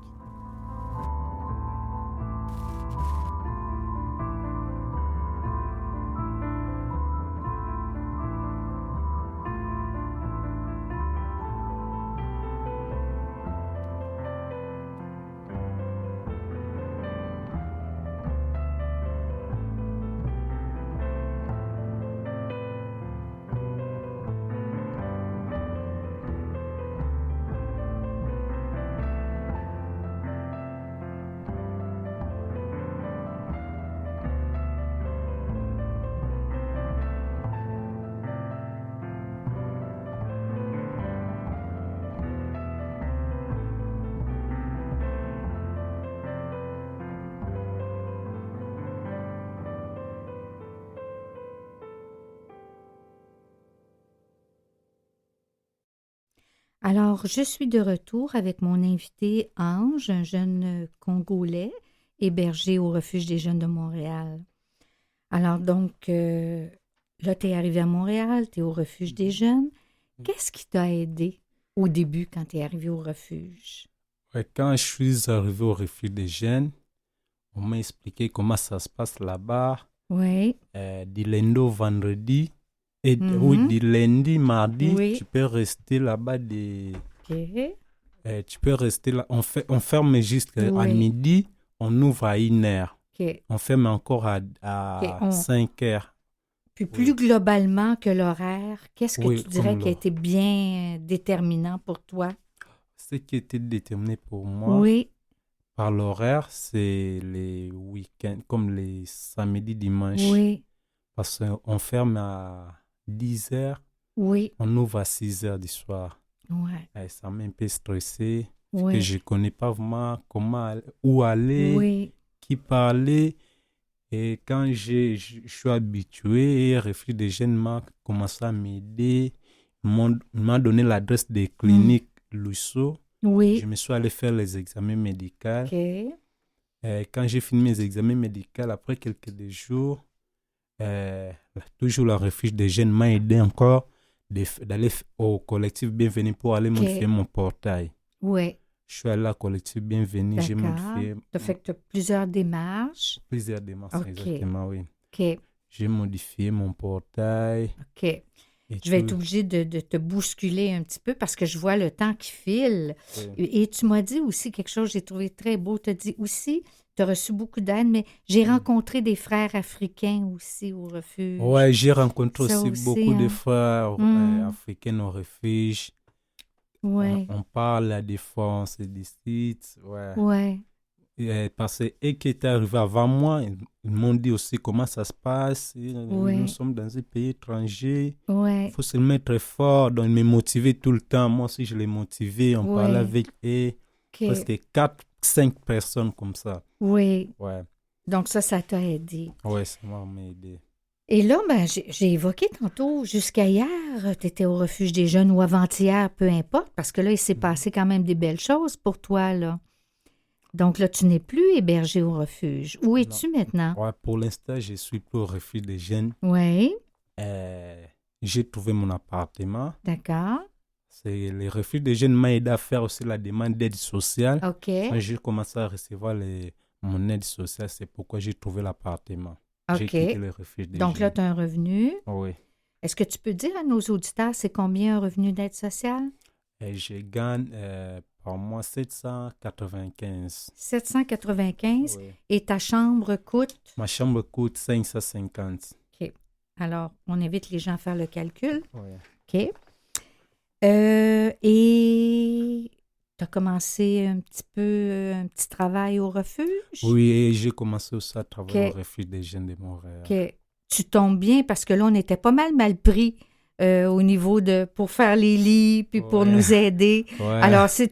Speaker 1: Alors, je suis de retour avec mon invité Ange, un jeune Congolais hébergé au Refuge des jeunes de Montréal. Alors, donc, là, tu es arrivé à Montréal, tu es au Refuge des jeunes. Qu'est-ce qui t'a aidé au début quand tu es arrivé au refuge?
Speaker 3: Ouais, quand je suis arrivé au refuge des jeunes, on m'a expliqué comment ça se passe là-bas.
Speaker 1: Oui.
Speaker 3: Du lundi au vendredi. Et oui,
Speaker 1: Mhm.
Speaker 3: du lundi, mardi,
Speaker 1: Oui.
Speaker 3: tu peux rester là-bas.
Speaker 1: OK.
Speaker 3: Tu peux rester là. On ferme jusqu'à
Speaker 1: Oui.
Speaker 3: midi. On ouvre à 1h.
Speaker 1: OK.
Speaker 3: On ferme encore à
Speaker 1: OK.
Speaker 3: 5h.
Speaker 1: Puis
Speaker 3: Oui,
Speaker 1: plus globalement que l'horaire, qu'est-ce que
Speaker 3: oui,
Speaker 1: tu dirais qui a été bien déterminant pour toi?
Speaker 3: ce qui était déterminé pour moi
Speaker 1: Oui.
Speaker 3: par l'horaire, c'est les week-ends, comme les samedis, dimanches.
Speaker 1: Oui.
Speaker 3: Parce qu'on ferme à 10h,
Speaker 1: Oui.
Speaker 3: on ouvre à 6h du soir.
Speaker 1: Ouais.
Speaker 3: Et ça m'a un peu stressé, parce que
Speaker 1: Oui.
Speaker 3: je ne connais pas vraiment où aller,
Speaker 1: Oui.
Speaker 3: qui parler. Et quand je suis habitué, et Refuge des jeunes m'a commencé à m'aider. Ils m'ont donné l'adresse des cliniques Lusso.
Speaker 1: Oui.
Speaker 3: Je me suis allé faire les examens médicaux.
Speaker 1: OK.
Speaker 3: Et quand j'ai fini mes examens médicaux, après quelques jours, toujours le Refuge des jeunes m'a aidé encore d'aller au collectif Bienvenue pour aller modifier mon portail.
Speaker 1: Oui.
Speaker 3: Je suis allé au collectif Bienvenue, j'ai
Speaker 1: D'accord.
Speaker 3: modifié
Speaker 1: Tu as fait que tu as plusieurs démarches.
Speaker 3: plusieurs démarches,
Speaker 1: OK.
Speaker 3: exactement, oui.
Speaker 1: OK.
Speaker 3: J'ai modifié mon portail.
Speaker 1: OK.
Speaker 3: Et
Speaker 1: Je vais
Speaker 3: tout.
Speaker 1: être obligée de te bousculer un petit peu parce que je vois le temps qui file.
Speaker 3: Oui.
Speaker 1: Et tu m'as dit aussi quelque chose que j'ai trouvé très beau. Tu as dit aussi, tu as reçu beaucoup d'aide, mais j'ai rencontré des frères africains aussi au refuge.
Speaker 3: Ouais, j'ai rencontré
Speaker 1: Ça
Speaker 3: aussi beaucoup de
Speaker 1: hein.
Speaker 3: frères africains au refuge.
Speaker 1: Ouais.
Speaker 3: On parle à des fois, on se discute. Ouais.
Speaker 1: Ouais.
Speaker 3: parce qu'eux qui étaient arrivés avant moi, ils m'ont dit aussi comment ça se passe.
Speaker 1: Ouais.
Speaker 3: Nous sommes dans un pays étranger. Il
Speaker 1: Ouais.
Speaker 3: faut se mettre fort. Donc, ils me motivaient tout le temps. Moi aussi, je les motivais. On parlait
Speaker 1: Ouais.
Speaker 3: avec eux.
Speaker 1: OK.
Speaker 3: Presque 4, 5 personnes comme ça.
Speaker 1: Oui.
Speaker 3: Ouais,
Speaker 1: Donc ça t'a aidé.
Speaker 3: ouais, ça m'a aidé.
Speaker 1: Et là, ben, j'ai évoqué tantôt, jusqu'à hier, tu étais au refuge des jeunes ou avant-hier, peu importe, parce que là, il s'est passé quand même des belles choses pour toi, là. Donc là, tu n'es plus hébergé au refuge. Où
Speaker 3: Non.
Speaker 1: es-tu maintenant?
Speaker 3: Ouais, pour l'instant, je suis plus au refuge des jeunes.
Speaker 1: Oui,
Speaker 3: J'ai trouvé mon appartement.
Speaker 1: d'accord.
Speaker 3: C'est le refuge des jeunes m'a aidé à faire aussi la demande d'aide sociale.
Speaker 1: OK,
Speaker 3: Quand j'ai commencé à recevoir mon aide sociale, c'est pourquoi j'ai trouvé l'appartement. J'ai
Speaker 1: OK.
Speaker 3: quitté le refuge des
Speaker 1: Donc là,
Speaker 3: jeunes.
Speaker 1: tu as un revenu.
Speaker 3: Oui.
Speaker 1: Est-ce que tu peux dire à nos auditeurs, c'est combien un revenu d'aide sociale?
Speaker 3: Et je gagne par mois 795.
Speaker 1: 795.
Speaker 3: Oui.
Speaker 1: Et ta chambre coûte?
Speaker 3: Ma chambre coûte 550.
Speaker 1: OK. Alors, on invite les gens à faire le calcul.
Speaker 3: Oui.
Speaker 1: OK. Et tu as commencé un petit travail au refuge?
Speaker 3: Oui, et j'ai commencé aussi à travailler
Speaker 1: OK.
Speaker 3: au refuge des jeunes de Montréal.
Speaker 1: OK. Tu tombes bien parce que là, on était pas mal pris au niveau pour faire les lits puis pour
Speaker 3: Ouais.
Speaker 1: nous aider.
Speaker 3: Ouais.
Speaker 1: Alors, tu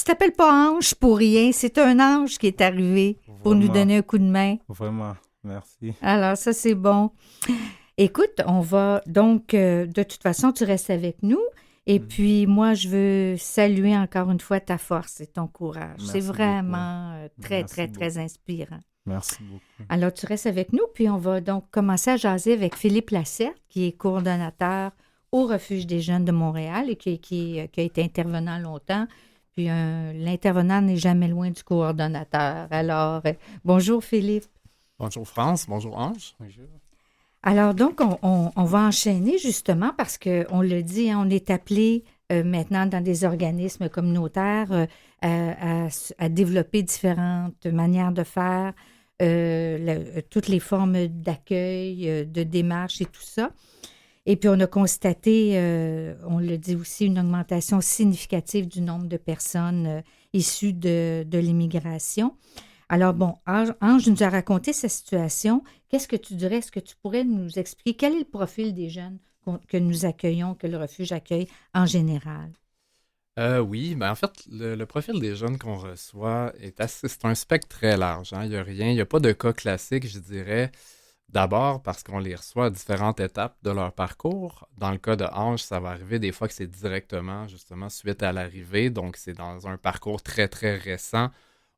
Speaker 1: t'appelles pas ange pour rien. C'est un ange qui est arrivé pour nous
Speaker 3: Vraiment,
Speaker 1: donner un coup de main.
Speaker 3: Vraiment, merci.
Speaker 1: Alors, ça, c'est bon. Écoute, on va donc, de toute façon, tu restes avec nous. Et puis, moi, je veux saluer encore une fois ta force et ton courage.
Speaker 3: Merci
Speaker 1: C'est
Speaker 3: beaucoup.
Speaker 1: vraiment très,
Speaker 3: Merci
Speaker 1: très, très
Speaker 3: beaucoup.
Speaker 1: inspirant.
Speaker 3: Merci beaucoup.
Speaker 1: Alors, tu restes avec nous, puis on va donc commencer à jaser avec Philippe Lacerte, qui est coordonnateur au Refuge des jeunes de Montréal et qui a été intervenant longtemps. Puis, l'intervenant n'est jamais loin du coordonnateur. Alors, bonjour Philippe.
Speaker 4: Bonjour France, bonjour Ange.
Speaker 3: Bonjour.
Speaker 1: Alors, donc, on va enchaîner justement parce qu'on le dit, hein, on est appelé maintenant dans des organismes communautaires à développer différentes manières de faire, toutes les formes d'accueil, de démarche et tout ça. Et puis, on a constaté, on le dit aussi, une augmentation significative du nombre de personnes issues de l'immigration. Alors, bon, Ange nous a raconté sa situation. Qu'est-ce que tu dirais? Est-ce que tu pourrais nous expliquer quel est le profil des jeunes que nous accueillons, que le refuge accueille en général?
Speaker 4: Oui, en fait, le profil des jeunes qu'on reçoit c'est un spectre très large. Hein. Il n'y a pas de cas classique, je dirais. D'abord parce qu'on les reçoit à différentes étapes de leur parcours. Dans le cas de Ange, ça va arriver des fois que c'est directement, justement, suite à l'arrivée. Donc, c'est dans un parcours très, très récent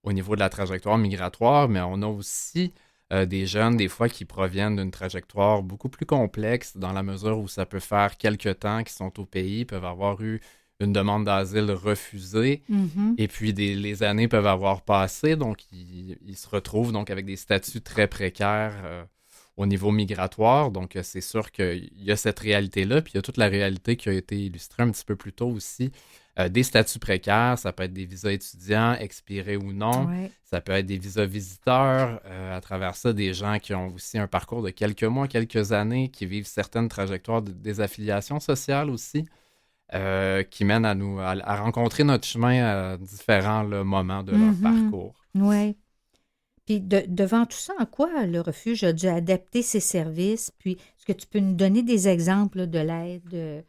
Speaker 4: au niveau de la trajectoire migratoire, mais on a aussi des jeunes, des fois, qui proviennent d'une trajectoire beaucoup plus complexe, dans la mesure où ça peut faire quelques temps qu'ils sont au pays, peuvent avoir eu une demande d'asile refusée,
Speaker 1: Mm-hmm.
Speaker 4: et puis les années peuvent avoir passé, donc ils se retrouvent donc avec des statuts très précaires au niveau migratoire. Donc, c'est sûr qu'il y a cette réalité-là, puis il y a toute la réalité qui a été illustrée un petit peu plus tôt aussi. Des statuts précaires, ça peut être des visas étudiants, expirés ou non.
Speaker 1: Ouais.
Speaker 4: Ça peut être des visas visiteurs. À travers ça, des gens qui ont aussi un parcours de quelques mois, quelques années, qui vivent certaines trajectoires de désaffiliation sociale aussi, qui mènent à rencontrer notre chemin à différents moments de leur parcours.
Speaker 1: Oui. Puis devant tout ça, en quoi le refuge a dû adapter ses services? Puis, est-ce que tu peux nous donner des exemples de l'aide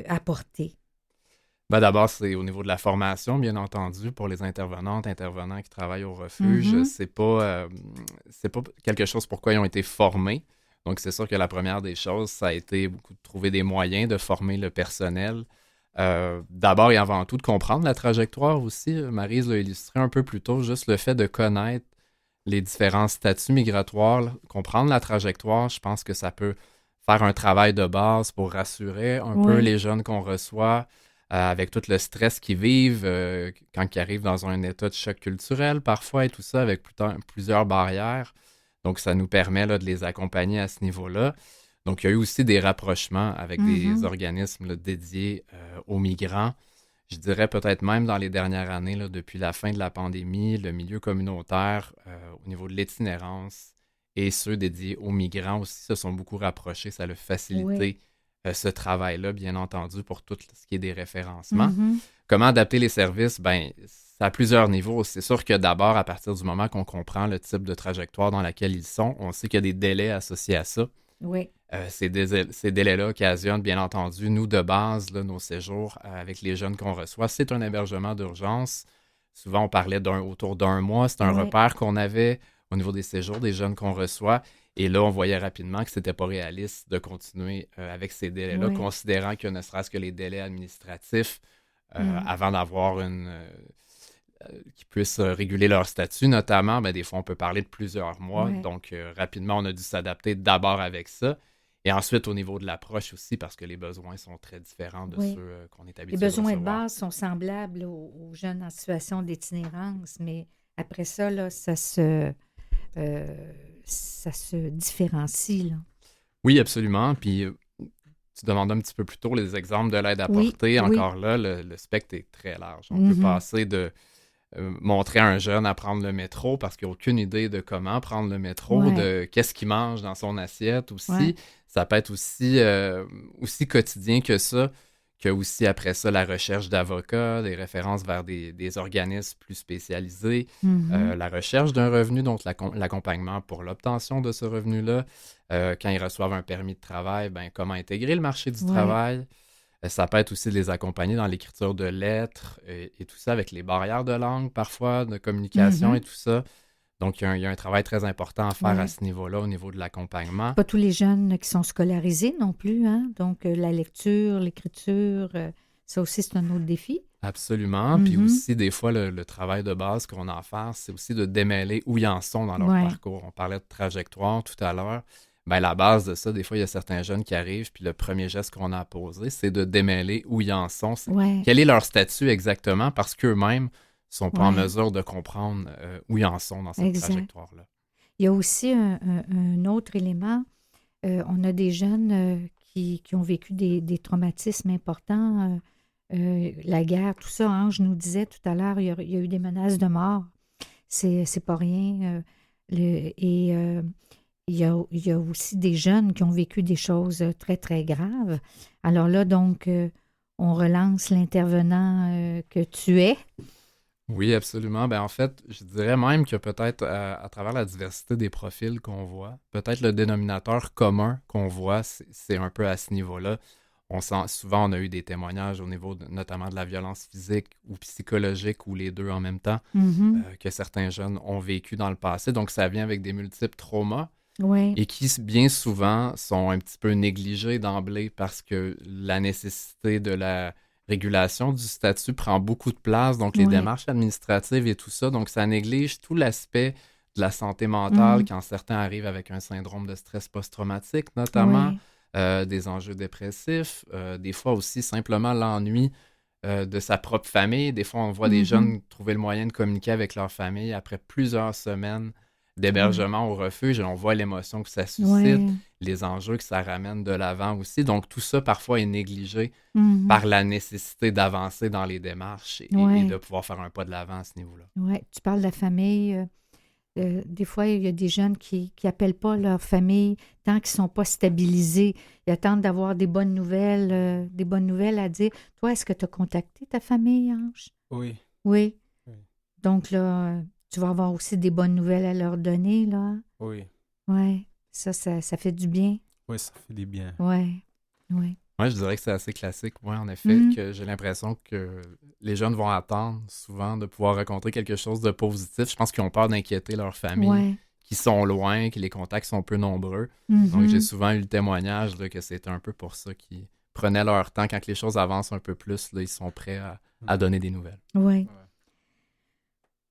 Speaker 1: apportée?
Speaker 4: D'abord, c'est au niveau de la formation, bien entendu, pour les intervenantes, intervenants qui travaillent au refuge.
Speaker 1: Mm-hmm.
Speaker 4: C'est pas quelque chose pour quoi ils ont été formés. Donc, c'est sûr que la première des choses, ça a été beaucoup de trouver des moyens de former le personnel. D'abord et avant tout, de comprendre la trajectoire aussi. Maryse l'a illustré un peu plus tôt, juste le fait de connaître les différents statuts migratoires, comprendre la trajectoire, je pense que ça peut faire un travail de base pour rassurer un peu les jeunes qu'on reçoit, avec tout le stress qu'ils vivent quand ils arrivent dans un état de choc culturel parfois et tout ça, avec plusieurs barrières. Donc, ça nous permet là, de les accompagner à ce niveau-là. Donc, il y a eu aussi des rapprochements avec des organismes là, dédiés aux migrants. Je dirais peut-être même dans les dernières années, là, depuis la fin de la pandémie, le milieu communautaire au niveau de l'itinérance et ceux dédiés aux migrants aussi se sont beaucoup rapprochés. Ça a facilité ce travail-là, bien entendu, pour tout ce qui est des référencements.
Speaker 1: Mm-hmm.
Speaker 4: Comment adapter les services? c'est à plusieurs niveaux. C'est sûr que d'abord, à partir du moment qu'on comprend le type de trajectoire dans laquelle ils sont, on sait qu'il y a des délais associés à ça.
Speaker 1: Oui.
Speaker 4: Ces délais-là occasionnent, bien entendu, nous, de base, là, nos séjours avec les jeunes qu'on reçoit. C'est un hébergement d'urgence. Souvent, on parlait autour d'un mois. C'est un repère qu'on avait au niveau des séjours des jeunes qu'on reçoit. Et là, on voyait rapidement que c'était pas réaliste de continuer avec ces délais-là, considérant que ne serait-ce que les délais administratifs, avant d'avoir qui puissent réguler leur statut, notamment, des fois, on peut parler de plusieurs mois.
Speaker 1: Ouais.
Speaker 4: Donc, rapidement, on a dû s'adapter d'abord avec ça. Et ensuite, au niveau de l'approche aussi, parce que les besoins sont très différents de ceux qu'on est habitué
Speaker 1: Les besoins
Speaker 4: de
Speaker 1: de
Speaker 4: recevoir.
Speaker 1: base sont semblables aux jeunes en situation d'itinérance, mais après ça, là, ça se différencie, là.
Speaker 4: Oui, absolument. Puis, tu demandais un petit peu plus tôt les exemples de l'aide apportée. Encore là, le spectre est très large. On peut passer de montrer à un jeune à prendre le métro parce qu'il n'a aucune idée de comment prendre le métro, de qu'est-ce qu'il mange dans son assiette aussi. Ouais. Ça peut être aussi quotidien que ça, que aussi après ça, la recherche d'avocats, des références vers des organismes plus spécialisés, la recherche d'un revenu, donc l'accompagnement pour l'obtention de ce revenu-là. Quand ils reçoivent un permis de travail, comment intégrer le marché du travail. Ça peut être aussi de les accompagner dans l'écriture de lettres et tout ça, avec les barrières de langue parfois, de communication et tout ça. Donc, il y a un travail très important à faire à ce niveau-là, au niveau de l'accompagnement.
Speaker 1: Pas tous les jeunes qui sont scolarisés non plus, hein? Donc, la lecture, l'écriture, ça aussi, c'est un autre défi.
Speaker 4: Absolument. Puis aussi, des fois, le travail de base qu'on a à faire, c'est aussi de démêler où ils en sont dans leur parcours. On parlait de trajectoire tout à l'heure. La base de ça, des fois, il y a certains jeunes qui arrivent, puis le premier geste qu'on a à poser, c'est de démêler où ils en sont. Quel est leur statut exactement, parce qu'eux-mêmes ne sont pas en mesure de comprendre où ils en sont dans cette trajectoire-là.
Speaker 1: Il y a aussi un autre élément. On a des jeunes qui ont vécu des traumatismes importants. La guerre, tout ça. Ange nous disait tout à l'heure, il y a eu des menaces de mort. C'est pas rien. Il y a aussi des jeunes qui ont vécu des choses très, très graves. Alors là, donc, on relance l'intervenant que tu es.
Speaker 4: Oui, absolument. En fait, je dirais même que peut-être à travers la diversité des profils qu'on voit, peut-être le dénominateur commun qu'on voit, c'est un peu à ce niveau-là. Souvent, on a eu des témoignages au niveau notamment de la violence physique ou psychologique, ou les deux en même temps, que certains jeunes ont vécu dans le passé. Donc, ça vient avec des multiples traumas. Et qui, bien souvent, sont un petit peu négligés d'emblée parce que la nécessité de la régulation du statut prend beaucoup de place, donc les démarches administratives et tout ça. Donc, ça néglige tout l'aspect de la santé mentale quand certains arrivent avec un syndrome de stress post-traumatique, notamment, des enjeux dépressifs, des fois aussi simplement l'ennui de sa propre famille. Des fois, on voit des jeunes trouver le moyen de communiquer avec leur famille après plusieurs semaines d'hébergement au refuge, et on voit l'émotion que ça suscite, les enjeux que ça ramène de l'avant aussi. Donc, tout ça, parfois, est négligé par la nécessité d'avancer dans les démarches et de pouvoir faire un pas de l'avant à ce niveau-là.
Speaker 1: Oui, tu parles de la famille. Des fois, il y a des jeunes qui n'appellent pas leur famille tant qu'ils ne sont pas stabilisés. Ils attendent d'avoir des bonnes nouvelles à dire. Toi, est-ce que tu as contacté ta famille, Ange?
Speaker 3: Oui.
Speaker 1: Oui. Donc là... tu vas avoir aussi des bonnes nouvelles à leur donner, là.
Speaker 3: Oui.
Speaker 1: Oui. Ça fait du bien.
Speaker 3: Oui, ça fait du bien.
Speaker 1: Oui. Oui.
Speaker 4: Oui, je dirais que c'est assez classique, en effet, que j'ai l'impression que les jeunes vont attendre souvent de pouvoir rencontrer quelque chose de positif. Je pense qu'ils ont peur d'inquiéter leur famille, qui sont loin, que les contacts sont peu nombreux. Donc, j'ai souvent eu le témoignage là, que c'était un peu pour ça qu'ils prenaient leur temps. Quand les choses avancent un peu plus, là, ils sont prêts à donner des nouvelles.
Speaker 1: Oui.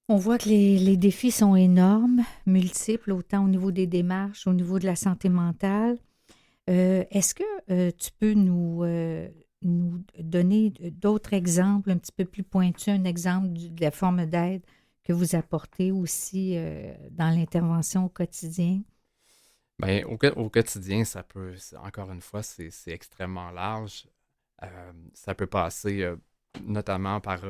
Speaker 1: On voit que les défis sont énormes, multiples, autant au niveau des démarches, au niveau de la santé mentale. Est-ce que tu peux nous donner d'autres exemples un petit peu plus pointus, un exemple de la forme d'aide que vous apportez aussi dans l'intervention au quotidien?
Speaker 4: Au quotidien, ça peut, encore une fois, c'est extrêmement large. Ça peut passer notamment par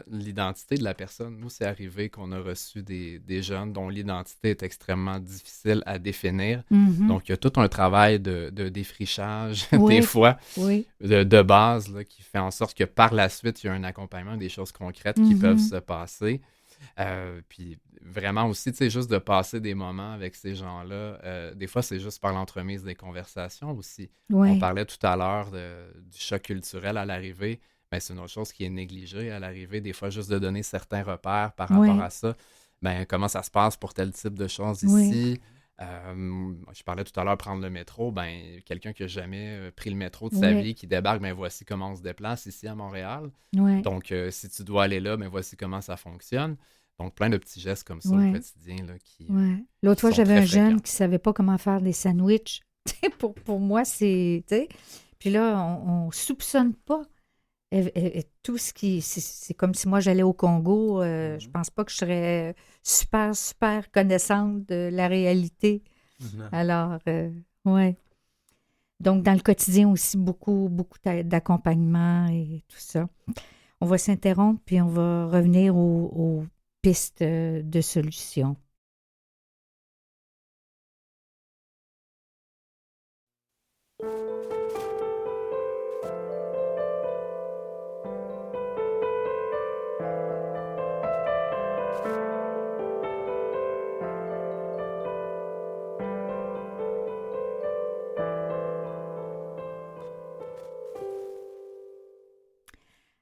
Speaker 4: l'identité de la personne. Nous, c'est arrivé qu'on a reçu des jeunes dont l'identité est extrêmement difficile à définir.
Speaker 1: Mhm.
Speaker 4: Donc, il y a tout un travail de défrichage,
Speaker 1: Oui.
Speaker 4: des fois,
Speaker 1: Oui.
Speaker 4: de base, là, qui fait en sorte que par la suite, il y a un accompagnement, des choses concrètes qui
Speaker 1: Mhm.
Speaker 4: peuvent se passer. Puis vraiment aussi, tu sais, juste de passer des moments avec ces gens-là. Des fois, c'est juste par l'entremise des conversations aussi. On
Speaker 1: Oui.
Speaker 4: parlait tout à l'heure du choc culturel à l'arrivée. Ben, c'est une autre chose qui est négligée à l'arrivée. Des fois, juste de donner certains repères par rapport
Speaker 1: Oui.
Speaker 4: à ça. Ben, comment ça se passe pour tel type de choses
Speaker 1: Oui.
Speaker 4: ici? Je parlais tout à l'heure prendre le métro. Ben, quelqu'un qui n'a jamais pris le métro de sa
Speaker 1: Oui.
Speaker 4: vie, qui débarque, ben voici comment on se déplace ici à Montréal.
Speaker 1: Oui.
Speaker 4: Donc, si tu dois aller là, ben voici comment ça fonctionne. Donc, plein de petits gestes comme ça au
Speaker 1: Ouais.
Speaker 4: quotidien là, qui
Speaker 1: Ouais. L'autre fois,
Speaker 4: sont
Speaker 1: j'avais
Speaker 4: très
Speaker 1: un jeune
Speaker 4: fréquents.
Speaker 1: qui savait pas comment faire des sandwichs. Tu sais, pour moi, c'est... tu sais. Puis là, on soupçonne pas. Et tout ce qui... C'est comme si moi, j'allais au Congo. Je pense pas que je serais super, super connaissante de la réalité. Alors, ouais. Donc, dans le quotidien aussi, beaucoup, beaucoup d'accompagnement et tout ça. On va s'interrompre, puis on va revenir aux pistes de solutions.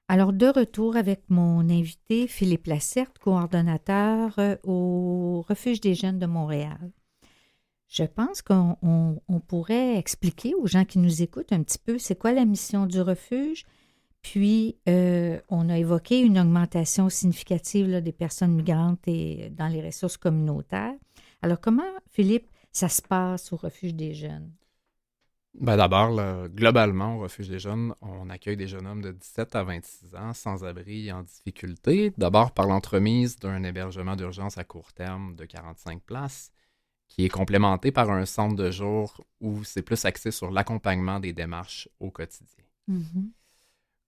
Speaker 1: Alors, de retour avec mon invité, Philippe Lacerte, coordonnateur au Refuge des jeunes de Montréal. Je pense qu'on pourrait expliquer aux gens qui nous écoutent un petit peu c'est quoi la mission du refuge. Puis, on a évoqué une augmentation significative là, des personnes migrantes et dans les ressources communautaires. Alors, comment, Philippe, ça se passe au Refuge des jeunes?
Speaker 4: Ben d'abord, là, globalement, au Refuge des jeunes, on accueille des jeunes hommes de 17 à 26 ans, sans abri et en difficulté. D'abord par l'entremise d'un hébergement d'urgence à court terme de 45 places, qui est complémenté par un centre de jour où c'est plus axé sur l'accompagnement des démarches au quotidien.
Speaker 1: Mhm.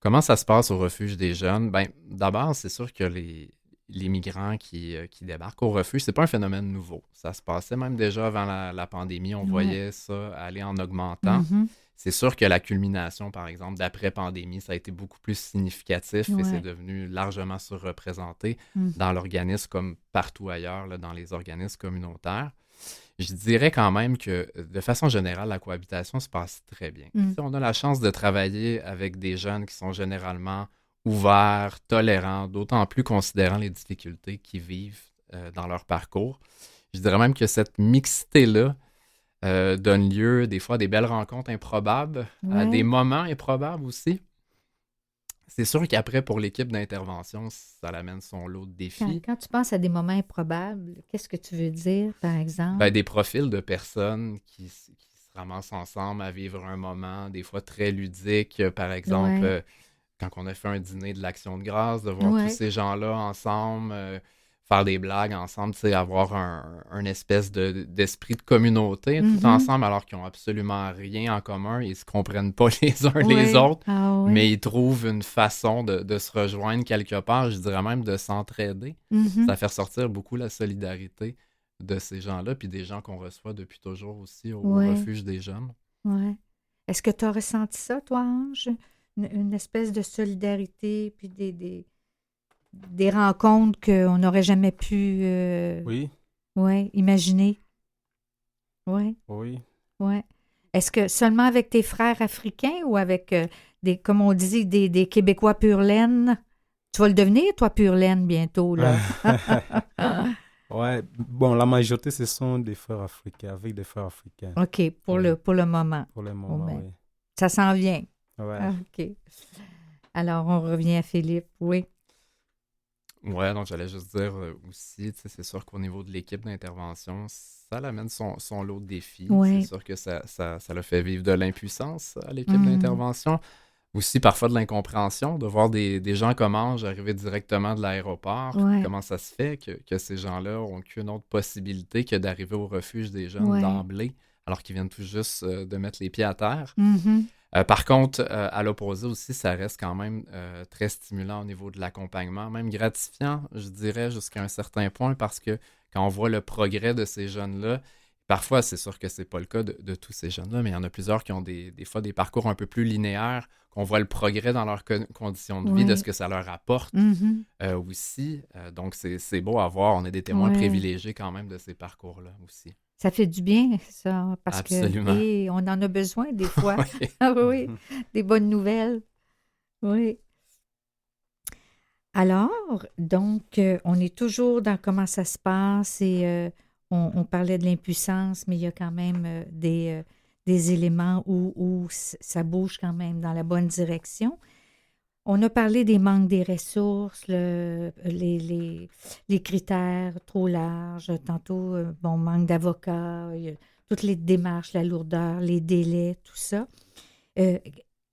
Speaker 4: Comment ça se passe au Refuge des jeunes? Ben, d'abord, c'est sûr que les migrants qui débarquent au refuge, c'est pas un phénomène nouveau. Ça se passait même déjà avant la pandémie, on
Speaker 1: Ouais.
Speaker 4: voyait ça aller en augmentant.
Speaker 1: Mhm.
Speaker 4: C'est sûr que la culmination, par exemple, d'après-pandémie, ça a été beaucoup plus significatif et
Speaker 1: Ouais.
Speaker 4: c'est devenu largement surreprésenté
Speaker 1: Mhm.
Speaker 4: dans l'organisme comme partout ailleurs, là, dans les organismes communautaires. Je dirais quand même que, de façon générale, la cohabitation se passe très bien.
Speaker 1: Mm.
Speaker 4: Si on a la chance de travailler avec des jeunes qui sont généralement ouverts, tolérants, d'autant plus considérant les difficultés qu'ils vivent dans leur parcours. Je dirais même que cette mixité-là donne lieu des fois à des belles rencontres improbables, à des
Speaker 1: Ouais.
Speaker 4: moments improbables aussi. C'est sûr qu'après, pour l'équipe d'intervention, ça l'amène son lot de défis.
Speaker 1: Quand tu penses à des moments improbables, qu'est-ce que tu veux dire, par exemple?
Speaker 4: Ben, des profils de personnes qui se ramassent ensemble à vivre un moment, des fois très ludique. Par exemple,
Speaker 1: Ouais.
Speaker 4: quand on a fait un dîner de l'Action de grâce, de voir tous
Speaker 1: Ouais.
Speaker 4: ces gens-là ensemble, faire des blagues ensemble, tu sais, avoir un espèce d'esprit de communauté tout
Speaker 1: Mhm.
Speaker 4: ensemble, alors qu'ils n'ont absolument rien en commun, ils ne se comprennent pas les uns les
Speaker 1: Ouais.
Speaker 4: autres,
Speaker 1: Ah ouais.
Speaker 4: mais ils trouvent une façon de se rejoindre quelque part, je dirais même de s'entraider.
Speaker 1: Mhm.
Speaker 4: Ça fait ressortir beaucoup la solidarité de ces gens-là, puis des gens qu'on reçoit depuis toujours aussi au
Speaker 1: Ouais.
Speaker 4: Refuge des jeunes.
Speaker 1: Ouais. Est-ce que tu as ressenti ça, toi, Ange? Une espèce de solidarité, puis des rencontres qu'on n'aurait jamais pu
Speaker 3: Oui,
Speaker 1: ouais, imaginer? Ouais,
Speaker 3: oui.
Speaker 1: ouais. Est-ce que seulement avec tes frères africains ou avec comme on dit, des Québécois pure laine? Tu vas le devenir, toi, pure laine, bientôt, là.
Speaker 3: Ouais, bon, la majorité, ce sont des frères africains, avec des frères africains,
Speaker 1: OK, pour
Speaker 3: Oui.
Speaker 1: pour le moment.
Speaker 3: pour le
Speaker 1: Bon,
Speaker 3: moment,
Speaker 1: ben,
Speaker 3: oui.
Speaker 1: ça s'en vient.
Speaker 3: Ouais.
Speaker 1: Ah, OK. Alors, on revient à Philippe. Oui.
Speaker 4: Ouais, donc j'allais juste dire aussi, tu sais, c'est sûr qu'au niveau de l'équipe d'intervention, ça l'amène son lot de défis.
Speaker 1: Ouais.
Speaker 4: C'est sûr que ça le fait vivre de l'impuissance à l'équipe
Speaker 1: Mm.
Speaker 4: d'intervention. Aussi parfois de l'incompréhension, de voir des gens comme Ange arriver directement de l'aéroport.
Speaker 1: Ouais.
Speaker 4: Comment ça se fait que ces gens-là n'ont qu'une autre possibilité que d'arriver au refuge des jeunes
Speaker 1: Ouais.
Speaker 4: d'emblée, alors qu'ils viennent tout juste de mettre les pieds à terre.
Speaker 1: Mhm.
Speaker 4: Par contre, à l'opposé aussi, ça reste quand même très stimulant au niveau de l'accompagnement, même gratifiant, je dirais, jusqu'à un certain point, parce que quand on voit le progrès de ces jeunes-là, parfois, c'est sûr que c'est pas le cas de tous ces jeunes-là, mais il y en a plusieurs qui ont des fois des parcours un peu plus linéaires, qu'on voit le progrès dans leurs conditions de vie, de ce
Speaker 1: Oui.
Speaker 4: que ça leur apporte
Speaker 1: Mhm.
Speaker 4: aussi. Donc, c'est beau à voir. On est des témoins
Speaker 1: Ouais.
Speaker 4: privilégiés quand même de ces parcours-là aussi.
Speaker 1: Ça fait du bien, ça, parce que
Speaker 4: Absolument.
Speaker 1: on en a besoin des fois.
Speaker 4: Oui.
Speaker 1: Ah oui, des bonnes nouvelles. Oui. Alors, donc, on est toujours dans comment ça se passe et on parlait de l'impuissance, mais il y a quand même des éléments où ça bouge quand même dans la bonne direction. On a parlé des manques des ressources, les critères trop larges. Tantôt, bon, manque d'avocats, il y a toutes les démarches, la lourdeur, les délais, tout ça. Euh,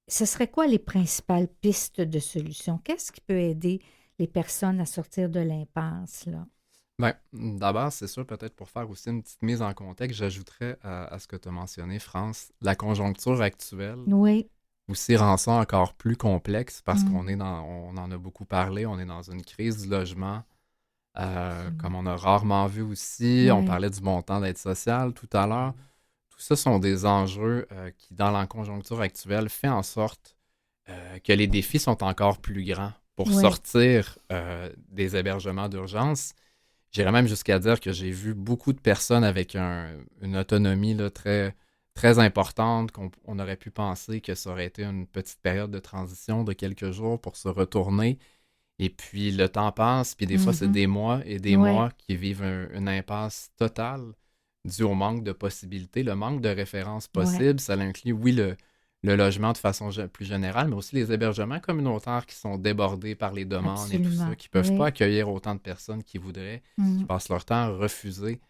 Speaker 1: Ce serait quoi les principales pistes de solution? Qu'est-ce qui peut aider les personnes à sortir de l'impasse, là?
Speaker 4: Ben, d'abord, c'est sûr, peut-être pour faire aussi une petite mise en contexte, j'ajouterais à ce que tu as mentionné, France, la conjoncture actuelle
Speaker 1: Oui.
Speaker 4: aussi rend ça encore plus complexe parce
Speaker 1: Mm.
Speaker 4: on en a beaucoup parlé, on est dans une crise du logement, comme
Speaker 1: Absolument.
Speaker 4: on a rarement vu aussi. On
Speaker 1: Oui.
Speaker 4: parlait du montant d'aide sociale tout à l'heure. Tout ça sont des enjeux qui, dans la conjoncture actuelle, fait en sorte que les défis sont encore plus grands pour
Speaker 1: Oui.
Speaker 4: sortir des hébergements d'urgence. J'irais même jusqu'à dire que j'ai vu beaucoup de personnes avec une autonomie là, très, très importante, qu'on aurait pu penser que ça aurait été une petite période de transition de quelques jours pour se retourner. Et puis le temps passe, puis des fois c'est
Speaker 1: Mhm.
Speaker 4: des mois et des
Speaker 1: Oui.
Speaker 4: mois qui vivent une impasse totale dû au manque de possibilités, le manque de références
Speaker 1: Oui.
Speaker 4: possibles. Ça inclut, oui, le logement de façon plus générale, mais aussi les hébergements communautaires qui sont débordés par les demandes et tout ça,
Speaker 1: Absolument.
Speaker 4: qui ne peuvent pas
Speaker 1: Oui.
Speaker 4: accueillir autant de personnes qu'ils voudraient, qui
Speaker 1: Mm.
Speaker 4: passent leur temps à refuser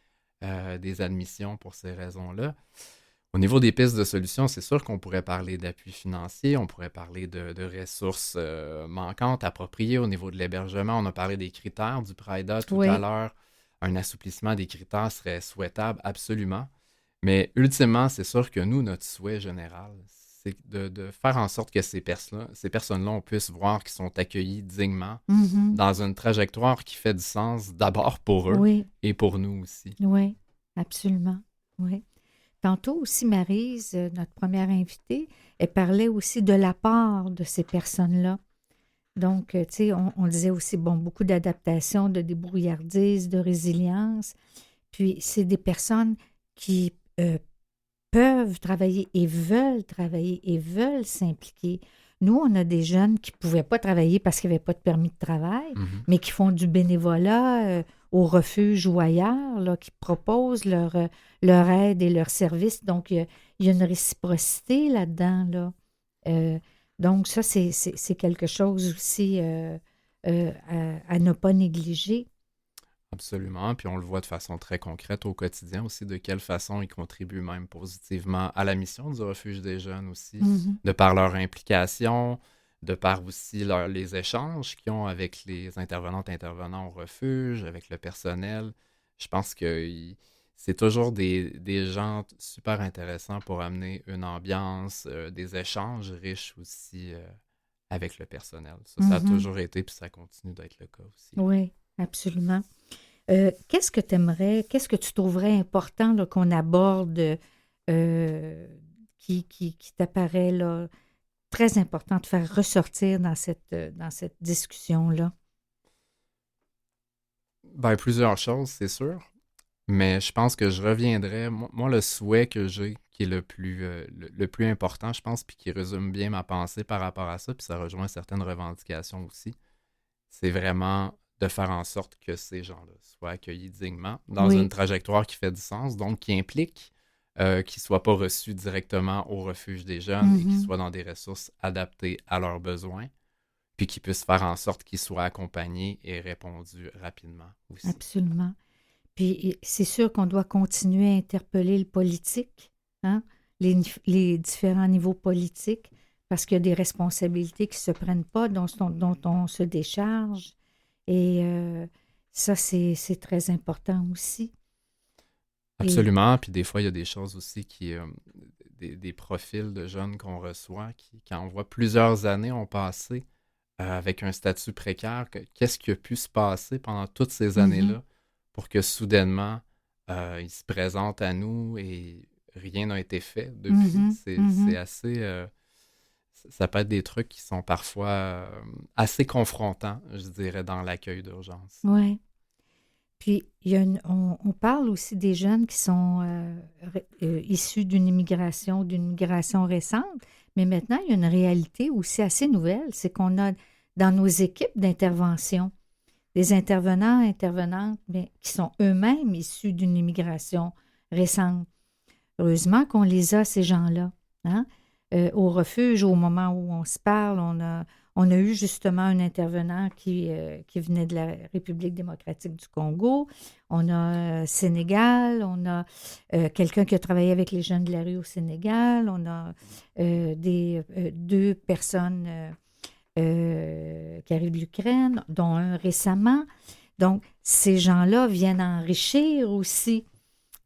Speaker 4: des admissions pour ces raisons-là. Au niveau des pistes de solutions, c'est sûr qu'on pourrait parler d'appui financier, on pourrait parler de ressources manquantes, appropriées au niveau de l'hébergement. On a parlé des critères du PRIDA tout à
Speaker 1: Oui.
Speaker 4: l'heure. Un assouplissement des critères serait souhaitable, absolument. Mais ultimement, c'est sûr que nous, notre souhait général, c'est de faire en sorte que ces personnes-là, on puisse voir qu'ils sont accueillis dignement
Speaker 1: Mhm.
Speaker 4: dans une trajectoire qui fait du sens d'abord pour eux
Speaker 1: Oui.
Speaker 4: et pour nous aussi.
Speaker 1: Oui. Absolument. Oui. Tantôt aussi, Maryse, notre première invitée, elle parlait aussi de la part de ces personnes-là. Donc, tu sais, on disait aussi, bon, beaucoup d'adaptation, de débrouillardise, de résilience. Puis, c'est des personnes qui peuvent travailler et veulent s'impliquer. Nous, on a des jeunes qui ne pouvaient pas travailler parce qu'il n'y avait pas de permis de travail,
Speaker 4: Mhm.
Speaker 1: mais qui font du bénévolat au refuge ou ailleurs, là, qui proposent leur aide et leur service. Donc, il y a une réciprocité là-dedans, là. Euh, donc, ça, c'est quelque chose aussi à ne pas négliger.
Speaker 4: Absolument, puis on le voit de façon très concrète au quotidien aussi, de quelle façon ils contribuent même positivement à la mission du refuge des jeunes aussi,
Speaker 1: Mhm.
Speaker 4: de par leur implication, de par aussi les échanges qu'ils ont avec les intervenants au refuge, avec le personnel. Je pense que c'est toujours des gens super intéressants pour amener une ambiance, des échanges riches aussi avec le personnel. Ça a
Speaker 1: Mhm.
Speaker 4: toujours été, puis ça continue d'être le cas aussi.
Speaker 1: Oui, absolument. Qu'est-ce que tu aimerais, qu'est-ce que tu trouverais important là, qu'on aborde qui t'apparaît là, très important de faire ressortir dans cette discussion-là?
Speaker 4: Ben, plusieurs choses, c'est sûr. Mais je pense que je reviendrai. Moi, le souhait que j'ai, qui est le plus important, je pense, puis qui résume bien ma pensée par rapport à ça, puis ça rejoint certaines revendications aussi, c'est vraiment de faire en sorte que ces gens-là soient accueillis dignement dans une
Speaker 1: Oui.
Speaker 4: trajectoire qui fait du sens, donc qui implique qu'ils ne soient pas reçus directement au refuge des jeunes et qu'ils
Speaker 1: Mhm.
Speaker 4: soient dans des ressources adaptées à leurs besoins, puis qu'ils puissent faire en sorte qu'ils soient accompagnés et répondus rapidement aussi.
Speaker 1: Absolument. Puis c'est sûr qu'on doit continuer à interpeller le politique, hein, les différents niveaux politiques, parce qu'il y a des responsabilités qui ne se prennent pas, dont on se décharge. Et ça, c'est très important aussi. Et
Speaker 4: Absolument. Puis des fois, il y a des choses aussi des profils de jeunes qu'on reçoit qui, quand on voit plusieurs années ont passé avec un statut précaire, qu'est-ce qui a pu se passer pendant toutes ces années-là pour que soudainement, ils se présentent à nous et rien n'a été fait depuis. C'est assez... ça peut être des trucs qui sont parfois assez confrontants, je dirais, dans l'accueil d'urgence.
Speaker 1: Oui. Puis, on parle aussi des jeunes qui sont issus d'une immigration récente, mais maintenant, il y a une réalité aussi assez nouvelle, c'est qu'on a dans nos équipes d'intervention des intervenantes, mais qui sont eux-mêmes issus d'une immigration récente. Heureusement qu'on les a, ces gens-là. Hein? Au refuge, au moment où on se parle, on a eu justement un intervenant qui venait de la République démocratique du Congo. On a Sénégal, on a quelqu'un qui a travaillé avec les jeunes de la rue au Sénégal. On a deux personnes qui arrivent de l'Ukraine, dont un récemment. Donc, ces gens-là viennent enrichir aussi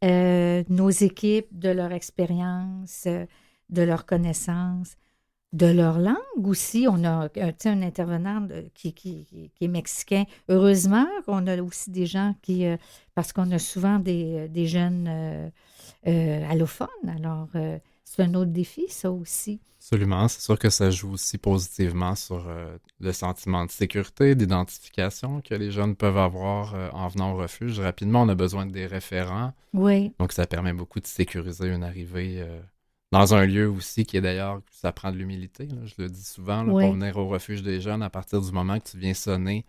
Speaker 1: nos équipes de leur expérience, de leurs connaissances, de leur langue aussi. On a un intervenant qui est mexicain. Heureusement qu'on a aussi des gens parce qu'on a souvent des jeunes allophones. Alors, c'est un autre défi, ça aussi.
Speaker 4: Absolument. C'est sûr que ça joue aussi positivement sur le sentiment de sécurité, d'identification que les jeunes peuvent avoir en venant au refuge. Rapidement, on a besoin des référents.
Speaker 1: Oui.
Speaker 4: Donc, ça permet beaucoup de sécuriser une arrivée dans un lieu aussi qui est d'ailleurs, ça prend de l'humilité. Là, je le dis souvent, là, pour venir au refuge des jeunes, à partir du moment que tu viens sonner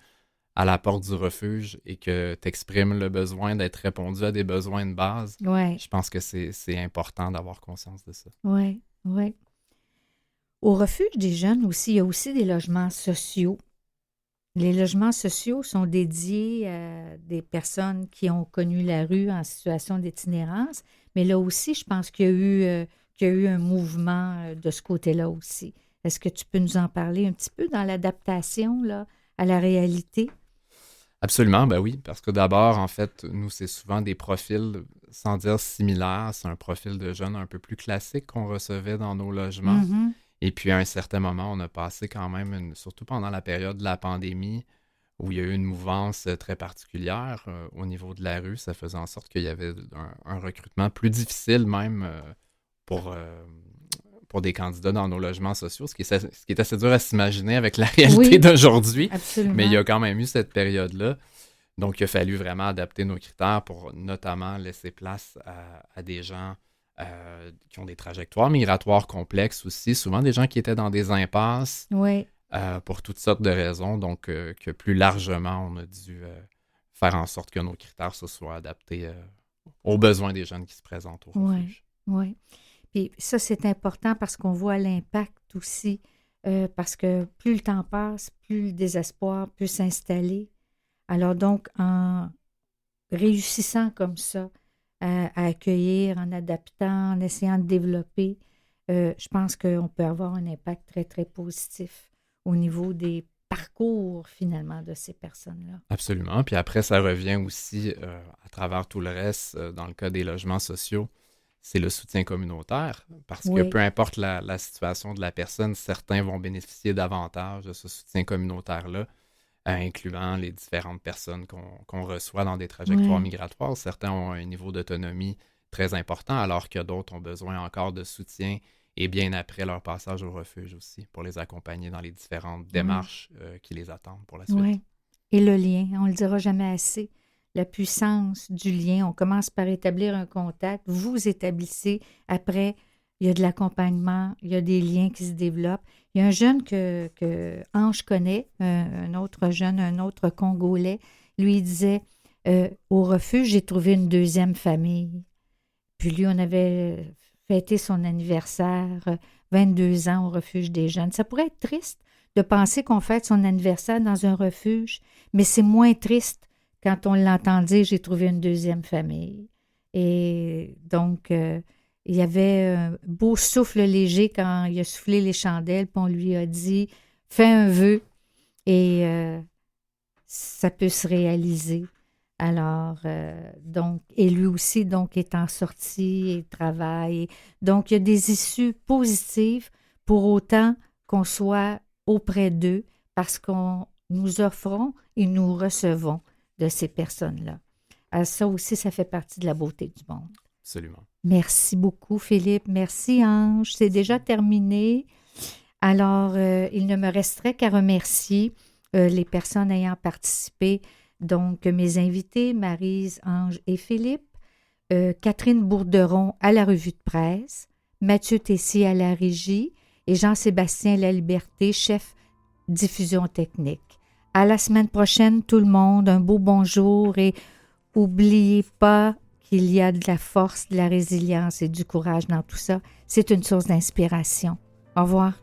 Speaker 4: à la porte du refuge et que tu exprimes le besoin d'être répondu à des besoins de base, je pense que c'est important d'avoir conscience de ça.
Speaker 1: Oui, oui. Au refuge des jeunes aussi, il y a aussi des logements sociaux. Les logements sociaux sont dédiés à des personnes qui ont connu la rue en situation d'itinérance, mais là aussi, je pense qu'il y a eu un mouvement de ce côté-là aussi. Est-ce que tu peux nous en parler un petit peu dans l'adaptation là, à la réalité?
Speaker 4: Absolument, ben oui, parce que d'abord, en fait, nous, c'est souvent des profils, sans dire similaires, c'est un profil de jeunes un peu plus classique qu'on recevait dans nos logements.
Speaker 1: Mm-hmm.
Speaker 4: Et puis, à un certain moment, on a passé quand même, surtout pendant la période de la pandémie, où il y a eu une mouvance très particulière au niveau de la rue. Ça faisait en sorte qu'il y avait un recrutement plus difficile même pour des candidats dans nos logements sociaux, ce qui est assez dur à s'imaginer avec la réalité d'aujourd'hui.
Speaker 1: Absolument.
Speaker 4: Mais il y a quand même eu cette période-là. Donc, il a fallu vraiment adapter nos critères pour notamment laisser place à des gens qui ont des trajectoires migratoires complexes aussi, souvent des gens qui étaient dans des impasses pour toutes sortes de raisons. Donc, que plus largement, on a dû faire en sorte que nos critères se soient adaptés aux besoins des jeunes qui se présentent au refuge.
Speaker 1: Oui. Puis ça, c'est important parce qu'on voit l'impact aussi, parce que plus le temps passe, plus le désespoir peut s'installer. Alors donc, en réussissant comme ça à accueillir, en adaptant, en essayant de développer, je pense qu'on peut avoir un impact très, très positif au niveau des parcours, finalement, de ces personnes-là.
Speaker 4: Absolument. Puis après, ça revient aussi à travers tout le reste, dans le cas des logements sociaux, c'est le soutien communautaire, parce que peu importe la situation de la personne, certains vont bénéficier davantage de ce soutien communautaire-là, incluant les différentes personnes qu'on reçoit dans des trajectoires migratoires. Certains ont un niveau d'autonomie très important, alors que d'autres ont besoin encore de soutien et bien après leur passage au refuge aussi, pour les accompagner dans les différentes démarches qui les attendent pour la suite.
Speaker 1: Oui. Et le lien, on ne le dira jamais assez. La puissance du lien, on commence par établir un contact, vous établissez, après, il y a de l'accompagnement, il y a des liens qui se développent. Il y a un jeune que Ange connaît, un autre jeune, un autre Congolais, lui il disait, au refuge, j'ai trouvé une deuxième famille. Puis lui, on avait fêté son anniversaire, 22 ans au refuge des jeunes. Ça pourrait être triste de penser qu'on fête son anniversaire dans un refuge, mais c'est moins triste quand on l'entend dire « j'ai trouvé une deuxième famille ». Et donc, il y avait un beau souffle léger quand il a soufflé les chandelles, puis on lui a dit « fais un vœu » et ça peut se réaliser. Alors, donc, et lui aussi, donc, est en sortie et travaille. Donc, il y a des issues positives pour autant qu'on soit auprès d'eux parce qu'on nous offrons et nous recevons de ces personnes-là. Alors, ça aussi, ça fait partie de la beauté du monde.
Speaker 4: Absolument.
Speaker 1: Merci beaucoup, Philippe. Merci, Ange. C'est déjà terminé. Alors, il ne me resterait qu'à remercier les personnes ayant participé. Donc, mes invités, Maryse, Ange et Philippe, Catherine Bourderon à la revue de presse, Mathieu Tessier à la régie et Jean-Sébastien Laliberté, chef diffusion technique. À la semaine prochaine, tout le monde. Un beau bonjour et n'oubliez pas qu'il y a de la force, de la résilience et du courage dans tout ça. C'est une source d'inspiration. Au revoir.